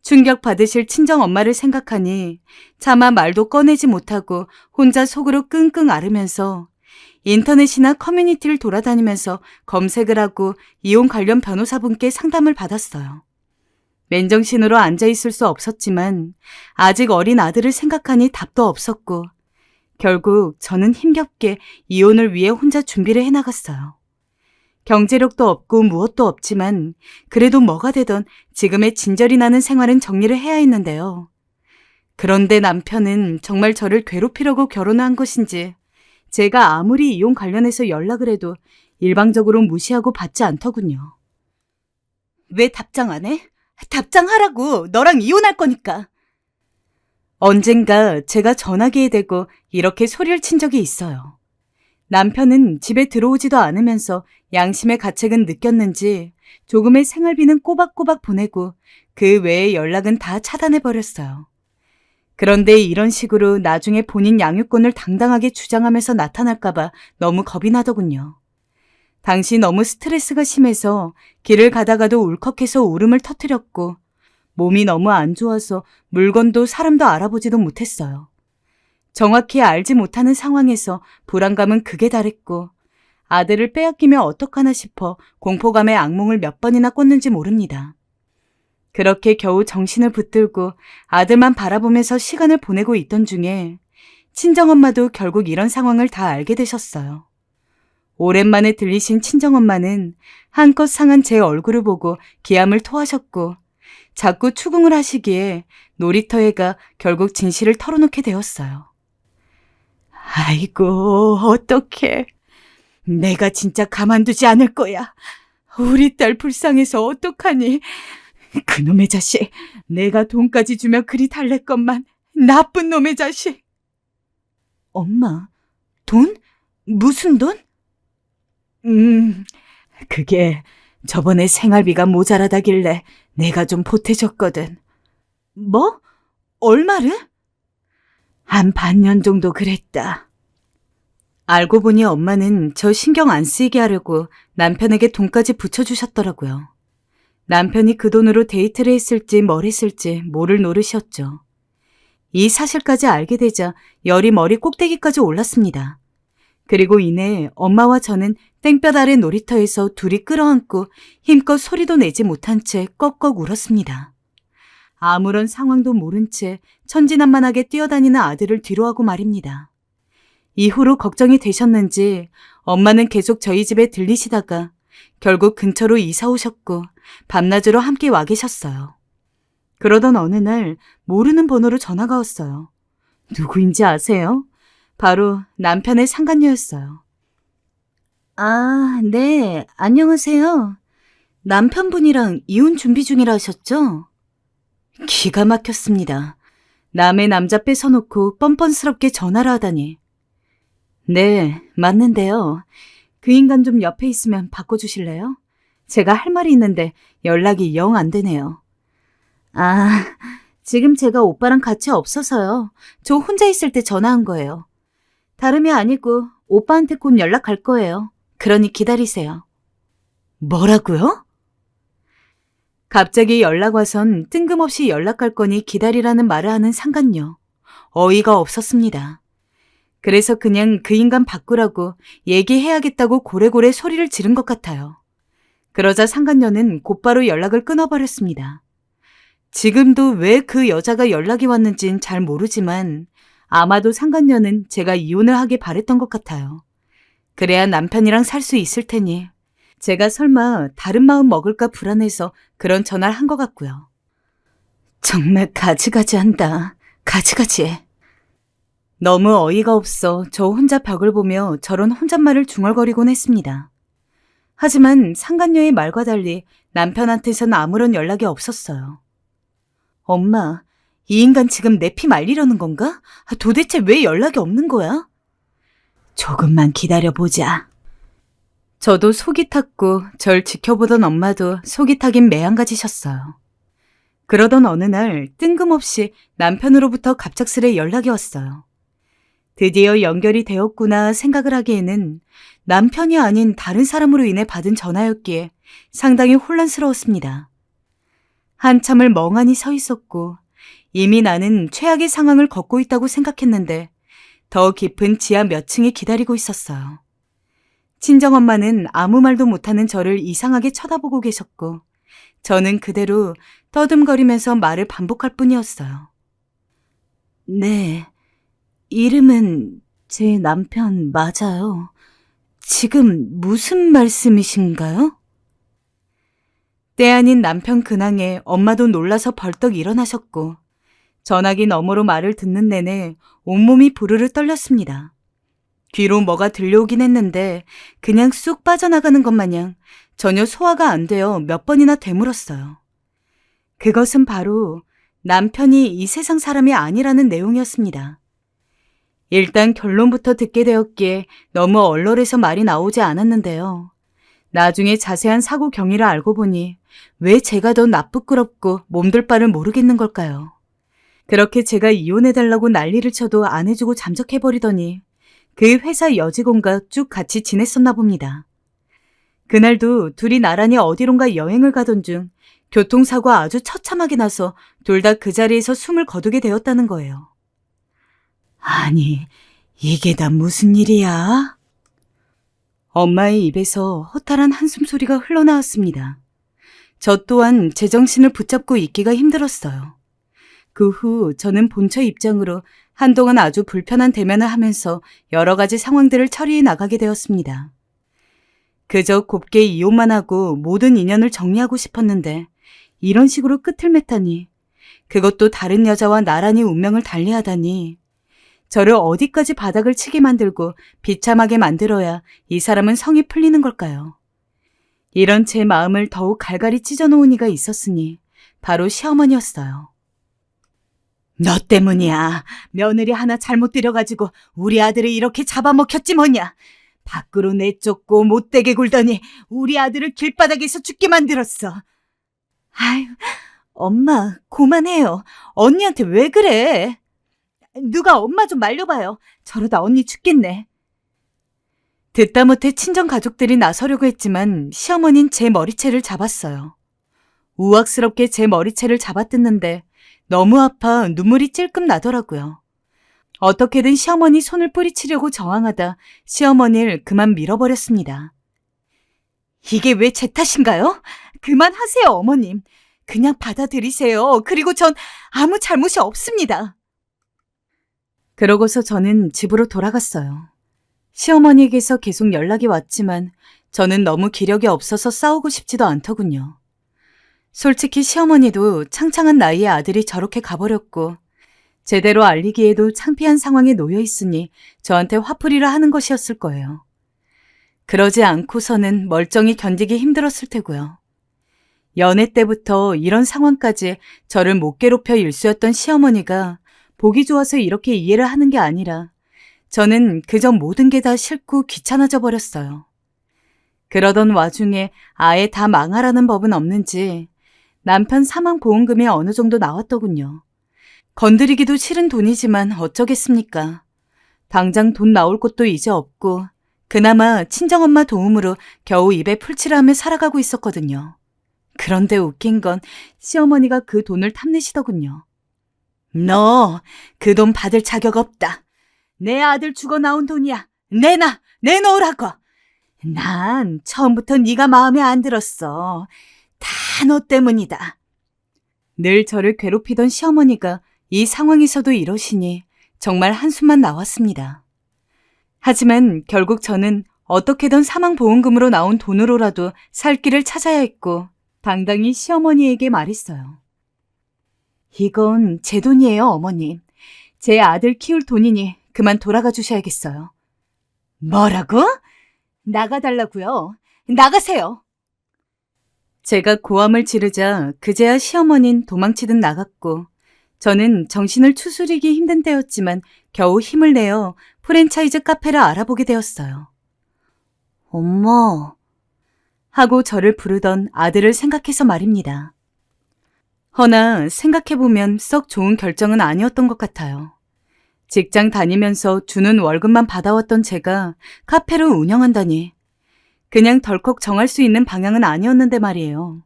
[SPEAKER 1] 충격받으실 친정엄마를 생각하니 차마 말도 꺼내지 못하고 혼자 속으로 끙끙 앓으면서 인터넷이나 커뮤니티를 돌아다니면서 검색을 하고 이혼 관련 변호사분께 상담을 받았어요. 맨정신으로 앉아있을 수 없었지만 아직 어린 아들을 생각하니 답도 없었고 결국 저는 힘겹게 이혼을 위해 혼자 준비를 해나갔어요. 경제력도 없고 무엇도 없지만 그래도 뭐가 되던 지금의 진절이 나는 생활은 정리를 해야 했는데요. 그런데 남편은 정말 저를 괴롭히려고 결혼을 한 것인지 제가 아무리 이혼 관련해서 연락을 해도 일방적으로 무시하고 받지 않더군요. 왜 답장 안 해? 답장하라고. 너랑 이혼할 거니까. 언젠가 제가 전화기에 대고 이렇게 소리를 친 적이 있어요. 남편은 집에 들어오지도 않으면서 양심의 가책은 느꼈는지 조금의 생활비는 꼬박꼬박 보내고 그 외의 연락은 다 차단해버렸어요. 그런데 이런 식으로 나중에 본인 양육권을 당당하게 주장하면서 나타날까봐 너무 겁이 나더군요. 당시 너무 스트레스가 심해서 길을 가다가도 울컥해서 울음을 터뜨렸고 몸이 너무 안 좋아서 물건도 사람도 알아보지도 못했어요. 정확히 알지 못하는 상황에서 불안감은 극에 달했고 아들을 빼앗기면 어떡하나 싶어 공포감에 악몽을 몇 번이나 꿨는지 모릅니다. 그렇게 겨우 정신을 붙들고 아들만 바라보면서 시간을 보내고 있던 중에 친정엄마도 결국 이런 상황을 다 알게 되셨어요. 오랜만에 들리신 친정엄마는 한껏 상한 제 얼굴을 보고 기함을 토하셨고 자꾸 추궁을 하시기에 놀이터에 가 결국 진실을 털어놓게 되었어요. 아이고, 어떡해. 내가 진짜 가만두지 않을 거야. 우리 딸 불쌍해서 어떡하니. 그놈의 자식, 내가 돈까지 주면 그리 달랬건만. 나쁜 놈의 자식. 엄마, 돈? 무슨 돈? 그게 저번에 생활비가 모자라다길래 내가 좀 보태줬거든. 뭐? 얼마를? 한 반년 정도 그랬다. 알고 보니 엄마는 저 신경 안 쓰이게 하려고 남편에게 돈까지 붙여주셨더라고요. 남편이 그 돈으로 데이트를 했을지 뭘 했을지 모를 노릇이었죠. 이 사실까지 알게 되자 열이 머리 꼭대기까지 올랐습니다. 그리고 이내 엄마와 저는 땡볕 아래 놀이터에서 둘이 끌어안고 힘껏 소리도 내지 못한 채 꺽꺽 울었습니다. 아무런 상황도 모른 채 천진난만하게 뛰어다니는 아들을 뒤로하고 말입니다. 이후로 걱정이 되셨는지 엄마는 계속 저희 집에 들리시다가 결국 근처로 이사 오셨고 밤낮으로 함께 와 계셨어요. 그러던 어느 날 모르는 번호로 전화가 왔어요. 누구인지 아세요? 바로 남편의 상간녀였어요. 아, 네, 안녕하세요. 남편분이랑 이혼 준비 중이라 하셨죠? 기가 막혔습니다. 남의 남자 뺏어놓고 뻔뻔스럽게 전화를 하다니. 네, 맞는데요. 그 인간 좀 옆에 있으면 바꿔주실래요? 제가 할 말이 있는데 연락이 영 안 되네요. 아, 지금 제가 오빠랑 같이 없어서요. 저 혼자 있을 때 전화한 거예요. 다름이 아니고 오빠한테 곧 연락할 거예요. 그러니 기다리세요. 뭐라고요? 갑자기 연락 와선 뜬금없이 연락할 거니 기다리라는 말을 하는 상간녀. 어이가 없었습니다. 그래서 그냥 그 인간 바꾸라고 얘기해야겠다고 고래고래 소리를 지른 것 같아요. 그러자 상간녀는 곧바로 연락을 끊어버렸습니다. 지금도 왜 그 여자가 연락이 왔는진 잘 모르지만 아마도 상간녀는 제가 이혼을 하길 바랬던 것 같아요. 그래야 남편이랑 살 수 있을 테니 제가 설마 다른 마음 먹을까 불안해서 그런 전화를 한 것 같고요. 정말 가지가지한다. 가지가지해. 너무 어이가 없어 저 혼자 벽을 보며 저런 혼잣말을 중얼거리곤 했습니다. 하지만 상간녀의 말과 달리 남편한테선 아무런 연락이 없었어요. 엄마, 이 인간 지금 내 피 말리려는 건가? 도대체 왜 연락이 없는 거야? 조금만 기다려보자. 저도 속이 탔고 절 지켜보던 엄마도 속이 타긴 매한가지셨어요. 그러던 어느 날 뜬금없이 남편으로부터 갑작스레 연락이 왔어요. 드디어 연결이 되었구나 생각을 하기에는 남편이 아닌 다른 사람으로 인해 받은 전화였기에 상당히 혼란스러웠습니다. 한참을 멍하니 서 있었고 이미 나는 최악의 상황을 겪고 있다고 생각했는데 더 깊은 지하 몇 층에 기다리고 있었어요. 친정엄마는 아무 말도 못하는 저를 이상하게 쳐다보고 계셨고 저는 그대로 떠듬거리면서 말을 반복할 뿐이었어요. 네, 이름은 제 남편 맞아요. 지금 무슨 말씀이신가요? 때 아닌 남편 근황에 엄마도 놀라서 벌떡 일어나셨고 전화기 너머로 말을 듣는 내내 온몸이 부르르 떨렸습니다. 귀로 뭐가 들려오긴 했는데 그냥 쑥 빠져나가는 것 마냥 전혀 소화가 안 되어 몇 번이나 되물었어요. 그것은 바로 남편이 이 세상 사람이 아니라는 내용이었습니다. 일단 결론부터 듣게 되었기에 너무 얼얼해서 말이 나오지 않았는데요. 나중에 자세한 사고 경위를 알고 보니 왜 제가 더 나쁘끄럽고 몸둘 바를 모르겠는 걸까요? 그렇게 제가 이혼해달라고 난리를 쳐도 안 해주고 잠적해버리더니 그 회사 여직원과 쭉 같이 지냈었나 봅니다. 그날도 둘이 나란히 어디론가 여행을 가던 중 교통사고가 아주 처참하게 나서 둘 다 그 자리에서 숨을 거두게 되었다는 거예요. 아니, 이게 다 무슨 일이야? 엄마의 입에서 허탈한 한숨 소리가 흘러나왔습니다. 저 또한 제정신을 붙잡고 있기가 힘들었어요. 그 후 저는 본처 입장으로 한동안 아주 불편한 대면을 하면서 여러 가지 상황들을 처리해 나가게 되었습니다. 그저 곱게 이혼만 하고 모든 인연을 정리하고 싶었는데 이런 식으로 끝을 맺다니, 그것도 다른 여자와 나란히 운명을 달리하다니, 저를 어디까지 바닥을 치게 만들고 비참하게 만들어야 이 사람은 성이 풀리는 걸까요? 이런 제 마음을 더욱 갈갈이 찢어놓은 이가 있었으니 바로 시어머니였어요. 너 때문이야. 며느리 하나 잘못 들여가지고 우리 아들이 이렇게 잡아먹혔지 뭐냐. 밖으로 내쫓고 못되게 굴더니 우리 아들을 길바닥에서 죽게 만들었어. 아유, 엄마 그만해요. 언니한테 왜 그래? 누가 엄마 좀 말려봐요. 저러다 언니 죽겠네. 듣다 못해 친정 가족들이 나서려고 했지만 시어머니는 제 머리채를 잡았어요. 우악스럽게 제 머리채를 잡아뜯는데 너무 아파 눈물이 찔끔 나더라고요. 어떻게든 시어머니 손을 뿌리치려고 저항하다 시어머니를 그만 밀어버렸습니다. 이게 왜 제 탓인가요? 그만하세요, 어머님. 그냥 받아들이세요. 그리고 전 아무 잘못이 없습니다. 그러고서 저는 집으로 돌아갔어요. 시어머니에게서 계속 연락이 왔지만 저는 너무 기력이 없어서 싸우고 싶지도 않더군요. 솔직히 시어머니도 창창한 나이에 아들이 저렇게 가버렸고 제대로 알리기에도 창피한 상황에 놓여 있으니 저한테 화풀이를 하는 것이었을 거예요. 그러지 않고서는 멀쩡히 견디기 힘들었을 테고요. 연애 때부터 이런 상황까지 저를 못 괴롭혀 일쑤였던 시어머니가 보기 좋아서 이렇게 이해를 하는 게 아니라 저는 그저 모든 게 다 싫고 귀찮아져 버렸어요. 그러던 와중에 아예 다 망하라는 법은 없는지 남편 사망보험금이 어느 정도 나왔더군요. 건드리기도 싫은 돈이지만 어쩌겠습니까. 당장 돈 나올 곳도 이제 없고 그나마 친정엄마 도움으로 겨우 입에 풀칠을 하며 살아가고 있었거든요. 그런데 웃긴 건 시어머니가 그 돈을 탐내시더군요. 너 그 돈 받을 자격 없다. 내 아들 죽어 나온 돈이야. 내놓으라고. 난 처음부터 네가 마음에 안 들었어. 다 너 때문이다. 늘 저를 괴롭히던 시어머니가 이 상황에서도 이러시니 정말 한숨만 나왔습니다. 하지만 결국 저는 어떻게든 사망보험금으로 나온 돈으로라도 살 길을 찾아야 했고 당당히 시어머니에게 말했어요. 이건 제 돈이에요, 어머님. 제 아들 키울 돈이니 그만 돌아가 주셔야겠어요. 뭐라고? 나가달라고요. 나가세요. 제가 고함을 지르자 그제야 시어머니는 도망치듯 나갔고 저는 정신을 추스리기 힘든 때였지만 겨우 힘을 내어 프랜차이즈 카페를 알아보게 되었어요. 엄마 하고 저를 부르던 아들을 생각해서 말입니다. 허나 생각해보면 썩 좋은 결정은 아니었던 것 같아요. 직장 다니면서 주는 월급만 받아왔던 제가 카페를 운영한다니 그냥 덜컥 정할 수 있는 방향은 아니었는데 말이에요.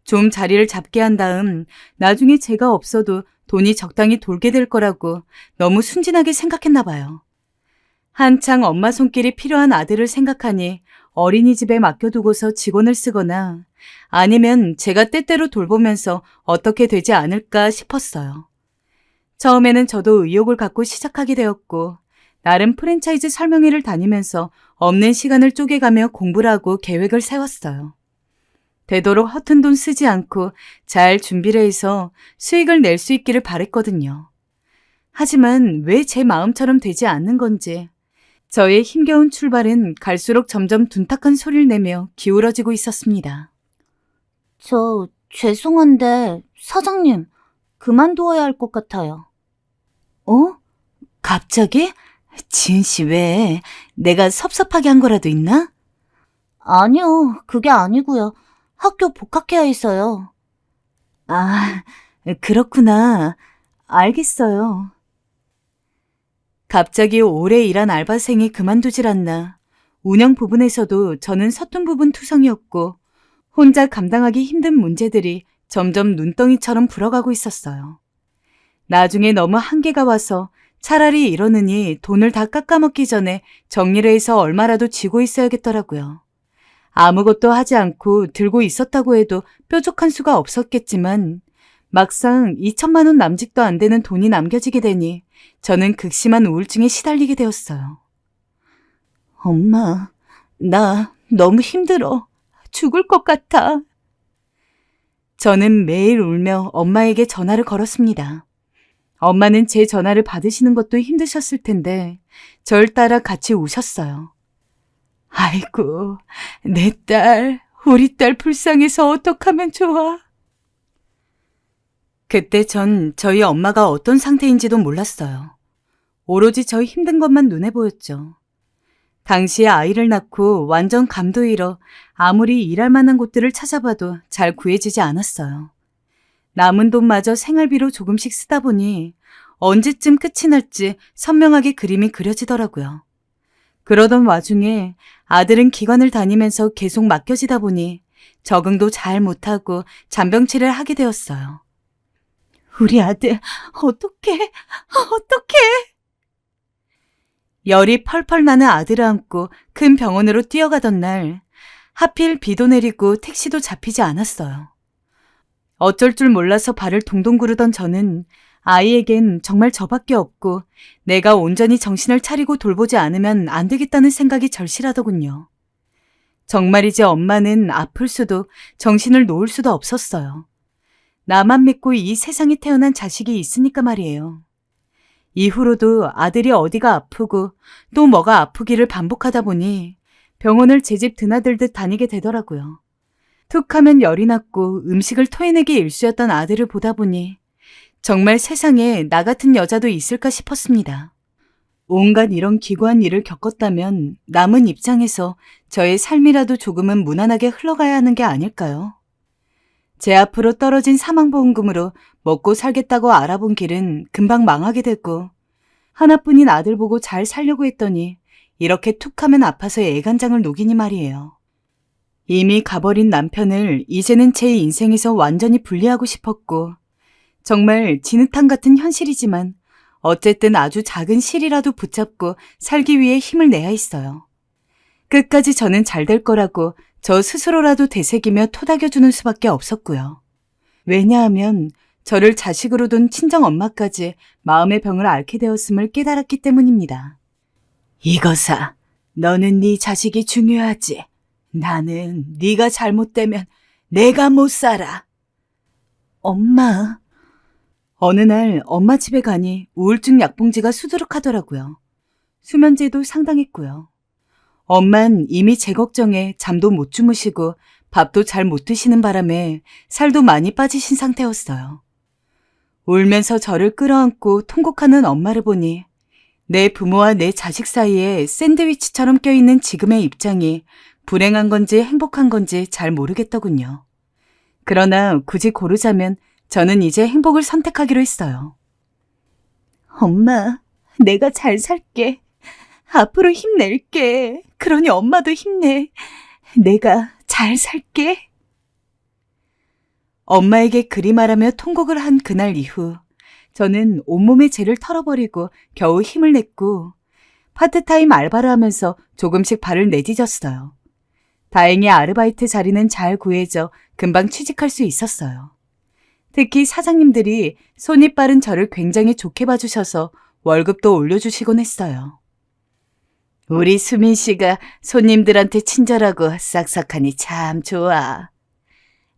[SPEAKER 1] 좀 자리를 잡게 한 다음 나중에 제가 없어도 돈이 적당히 돌게 될 거라고 너무 순진하게 생각했나 봐요. 한창 엄마 손길이 필요한 아들을 생각하니 어린이집에 맡겨두고서 직원을 쓰거나 아니면 제가 때때로 돌보면서 어떻게 되지 않을까 싶었어요. 처음에는 저도 의욕을 갖고 시작하게 되었고 나름 프랜차이즈 설명회를 다니면서 없는 시간을 쪼개가며 공부를 하고 계획을 세웠어요. 되도록 허튼 돈 쓰지 않고 잘 준비를 해서 수익을 낼 수 있기를 바랬거든요. 하지만 왜 제 마음처럼 되지 않는 건지 저의 힘겨운 출발은 갈수록 점점 둔탁한 소리를 내며 기울어지고 있었습니다.
[SPEAKER 2] 저 죄송한데 사장님 그만두어야 할 것 같아요.
[SPEAKER 1] 어? 갑자기? 지은 씨 왜? 내가 섭섭하게 한 거라도 있나?
[SPEAKER 2] 아니요, 그게 아니고요. 학교 복학해야 해서요.
[SPEAKER 1] 아, 그렇구나. 알겠어요. 갑자기 오래 일한 알바생이 그만두질 않나. 운영 부분에서도 저는 서툰 부분 투성이었고 혼자 감당하기 힘든 문제들이 점점 눈덩이처럼 불어가고 있었어요. 나중에 너무 한계가 와서 차라리 이러느니 돈을 다 깎아먹기 전에 정리를 해서 얼마라도 쥐고 있어야겠더라고요. 아무것도 하지 않고 들고 있었다고 해도 뾰족한 수가 없었겠지만 막상 2천만 원 남짓도 안 되는 돈이 남겨지게 되니 저는 극심한 우울증에 시달리게 되었어요. 엄마, 나 너무 힘들어. 죽을 것 같아. 저는 매일 울며 엄마에게 전화를 걸었습니다. 엄마는 제 전화를 받으시는 것도 힘드셨을 텐데 절 따라 같이 우셨어요. 아이고, 내 딸, 우리 딸 불쌍해서 어떡하면 좋아. 그때 전 저희 엄마가 어떤 상태인지도 몰랐어요. 오로지 저희 힘든 것만 눈에 보였죠. 당시에 아이를 낳고 완전 감도 잃어 아무리 일할 만한 곳들을 찾아봐도 잘 구해지지 않았어요. 남은 돈마저 생활비로 조금씩 쓰다 보니 언제쯤 끝이 날지 선명하게 그림이 그려지더라고요. 그러던 와중에 아들은 기관을 다니면서 계속 맡겨지다 보니 적응도 잘 못하고 잔병치레를 하게 되었어요. 우리 아들 어떡해? 열이 펄펄 나는 아들을 안고 큰 병원으로 뛰어가던 날 하필 비도 내리고 택시도 잡히지 않았어요. 어쩔 줄 몰라서 발을 동동 구르던 저는 아이에겐 정말 저밖에 없고 내가 온전히 정신을 차리고 돌보지 않으면 안 되겠다는 생각이 절실하더군요. 정말이지 엄마는 아플 수도 정신을 놓을 수도 없었어요. 나만 믿고 이 세상에 태어난 자식이 있으니까 말이에요. 이후로도 아들이 어디가 아프고 또 뭐가 아프기를 반복하다 보니 병원을 제 집 드나들듯 다니게 되더라고요. 툭 하면 열이 났고 음식을 토해내기 일쑤였던 아들을 보다 보니 정말 세상에 나 같은 여자도 있을까 싶었습니다. 온갖 이런 기구한 일을 겪었다면 남은 입장에서 저의 삶이라도 조금은 무난하게 흘러가야 하는 게 아닐까요? 제 앞으로 떨어진 사망보험금으로 먹고 살겠다고 알아본 길은 금방 망하게 됐고 하나뿐인 아들 보고 잘 살려고 했더니 이렇게 툭 하면 아파서 애간장을 녹이니 말이에요. 이미 가버린 남편을 이제는 제 인생에서 완전히 분리하고 싶었고 정말 진흙탕 같은 현실이지만 어쨌든 아주 작은 실이라도 붙잡고 살기 위해 힘을 내야 했어요. 끝까지 저는 잘 될 거라고 저 스스로라도 되새기며 토닥여주는 수밖에 없었고요. 왜냐하면 저를 자식으로 둔 친정엄마까지 마음의 병을 앓게 되었음을 깨달았기 때문입니다. 이거사, 너는 네 자식이 중요하지. 나는 네가 잘못되면 내가 못 살아. 엄마. 어느 날 엄마 집에 가니 우울증 약봉지가 수두룩하더라고요. 수면제도 상당했고요. 엄만 이미 제 걱정에 잠도 못 주무시고 밥도 잘 못 드시는 바람에 살도 많이 빠지신 상태였어요. 울면서 저를 끌어안고 통곡하는 엄마를 보니 내 부모와 내 자식 사이에 샌드위치처럼 껴있는 지금의 입장이 불행한 건지 행복한 건지 잘 모르겠더군요. 그러나 굳이 고르자면 저는 이제 행복을 선택하기로 했어요. 엄마, 내가 잘 살게. 앞으로 힘낼게. 그러니 엄마도 힘내. 내가 잘 살게. 엄마에게 그리 말하며 통곡을 한 그날 이후 저는 온몸의 죄를 털어버리고 겨우 힘을 냈고 파트타임 알바를 하면서 조금씩 발을 내디뎠어요. 다행히 아르바이트 자리는 잘 구해져 금방 취직할 수 있었어요. 특히 사장님들이 손이 빠른 저를 굉장히 좋게 봐주셔서 월급도 올려주시곤 했어요. 우리 수민 씨가 손님들한테 친절하고 싹싹하니 참 좋아.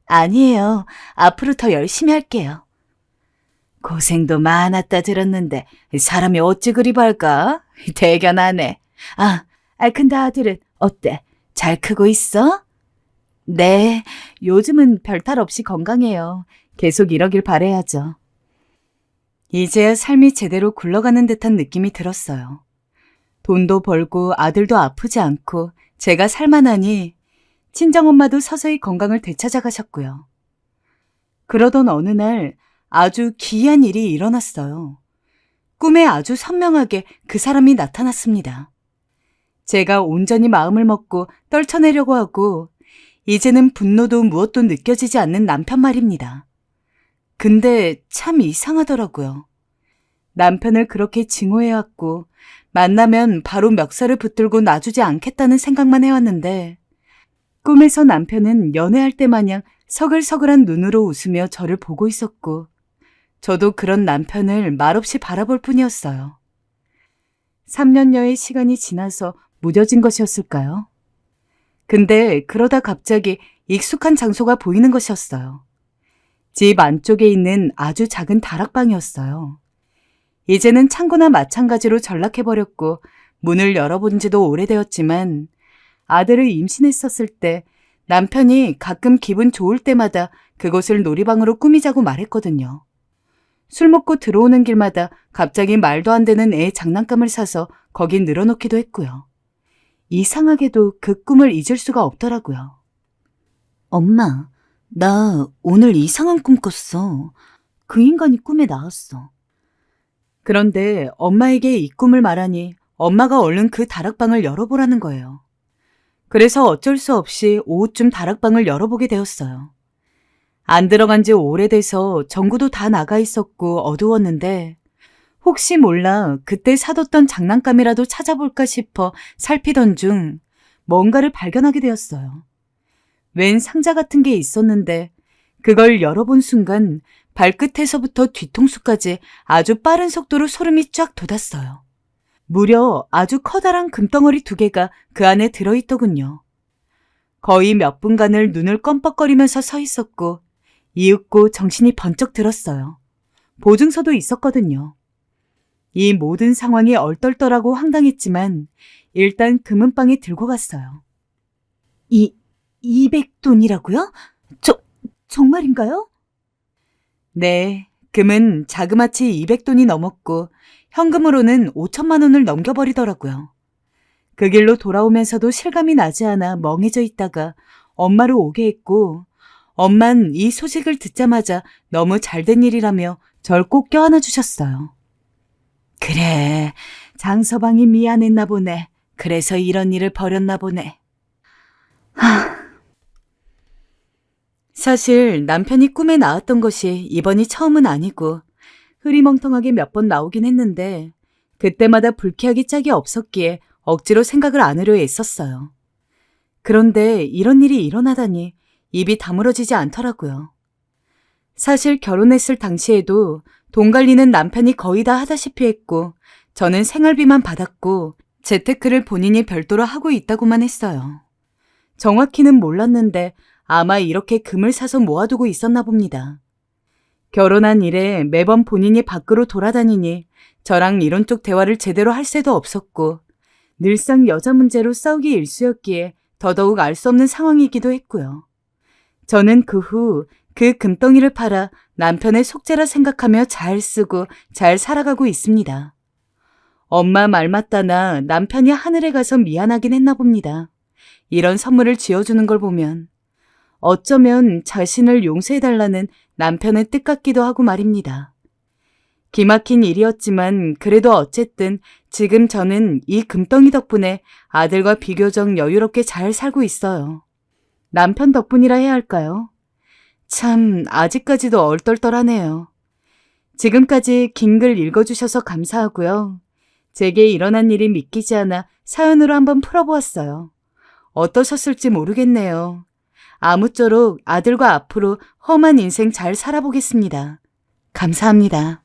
[SPEAKER 1] 아니에요. 앞으로 더 열심히 할게요. 고생도 많았다 들었는데 사람이 어찌 그리 밝아? 대견하네. 근데 아들은 어때? 잘 크고 있어? 네, 요즘은 별탈 없이 건강해요. 계속 이러길 바라야죠. 이제야 삶이 제대로 굴러가는 듯한 느낌이 들었어요. 돈도 벌고 아들도 아프지 않고 제가 살만하니 친정엄마도 서서히 건강을 되찾아가셨고요. 그러던 어느 날 아주 기이한 일이 일어났어요. 꿈에 아주 선명하게 그 사람이 나타났습니다. 제가 온전히 마음을 먹고 떨쳐내려고 하고 이제는 분노도 무엇도 느껴지지 않는 남편 말입니다. 근데 참 이상하더라고요. 남편을 그렇게 증오해왔고 만나면 바로 멱살을 붙들고 놔주지 않겠다는 생각만 해왔는데 꿈에서 남편은 연애할 때 마냥 서글서글한 눈으로 웃으며 저를 보고 있었고 저도 그런 남편을 말없이 바라볼 뿐이었어요. 3년여의 시간이 지나서 무뎌진 것이었을까요? 근데 그러다 갑자기 익숙한 장소가 보이는 것이었어요. 집 안쪽에 있는 아주 작은 다락방이었어요. 이제는 창고나 마찬가지로 전락해버렸고 문을 열어본 지도 오래되었지만 아들을 임신했었을 때 남편이 가끔 기분 좋을 때마다 그곳을 놀이방으로 꾸미자고 말했거든요. 술 먹고 들어오는 길마다 갑자기 말도 안 되는 애 장난감을 사서 거기 늘어놓기도 했고요. 이상하게도 그 꿈을 잊을 수가 없더라고요. 엄마, 나 오늘 이상한 꿈 꿨어. 그 인간이 꿈에 나왔어. 그런데 엄마에게 이 꿈을 말하니 엄마가 얼른 그 다락방을 열어보라는 거예요. 그래서 어쩔 수 없이 오후쯤 다락방을 열어보게 되었어요. 안 들어간 지 오래돼서 전구도 다 나가 있었고 어두웠는데 혹시 몰라 그때 사뒀던 장난감이라도 찾아볼까 싶어 살피던 중 뭔가를 발견하게 되었어요. 웬 상자 같은 게 있었는데 그걸 열어본 순간 발끝에서부터 뒤통수까지 아주 빠른 속도로 소름이 쫙 돋았어요. 무려 아주 커다란 금덩어리 2개가 그 안에 들어있더군요. 거의 몇 분간을 눈을 껌뻑거리면서 서 있었고 이윽고 정신이 번쩍 들었어요. 보증서도 있었거든요. 이 모든 상황이 얼떨떨하고 황당했지만 일단 금은방에 들고 갔어요. 200돈이라고요? 정말인가요? 네, 금은 자그마치 200돈이 넘었고 현금으로는 5천만 원을 넘겨버리더라고요. 그 길로 돌아오면서도 실감이 나지 않아 멍해져 있다가 엄마를 오게 했고 엄만 이 소식을 듣자마자 너무 잘된 일이라며 절 꼭 껴안아 주셨어요. 그래, 장서방이 미안했나 보네. 그래서 이런 일을 벌였나 보네. 사실 남편이 꿈에 나왔던 것이 이번이 처음은 아니고 흐리멍텅하게 몇 번 나오긴 했는데 그때마다 불쾌하기 짝이 없었기에 억지로 생각을 안 하려 애썼어요. 그런데 이런 일이 일어나다니 입이 다물어지지 않더라고요. 사실 결혼했을 당시에도 돈 관리는 남편이 거의 다 하다시피 했고 저는 생활비만 받았고 재테크를 본인이 별도로 하고 있다고만 했어요. 정확히는 몰랐는데 아마 이렇게 금을 사서 모아두고 있었나 봅니다. 결혼한 이래 매번 본인이 밖으로 돌아다니니 저랑 이론 쪽 대화를 제대로 할 새도 없었고 늘상 여자 문제로 싸우기 일쑤였기에 더더욱 알 수 없는 상황이기도 했고요. 저는 그 후 그 금덩이를 팔아 남편의 속죄라 생각하며 잘 쓰고 잘 살아가고 있습니다. 엄마 말 맞다나 남편이 하늘에 가서 미안하긴 했나 봅니다. 이런 선물을 쥐어주는 걸 보면 어쩌면 자신을 용서해달라는 남편의 뜻 같기도 하고 말입니다. 기막힌 일이었지만 그래도 어쨌든 지금 저는 이 금덩이 덕분에 아들과 비교적 여유롭게 잘 살고 있어요. 남편 덕분이라 해야 할까요? 참 아직까지도 얼떨떨하네요. 지금까지 긴 글 읽어주셔서 감사하고요. 제게 일어난 일이 믿기지 않아 사연으로 한번 풀어보았어요. 어떠셨을지 모르겠네요. 아무쪼록 아들과 앞으로 험한 인생 잘 살아보겠습니다. 감사합니다.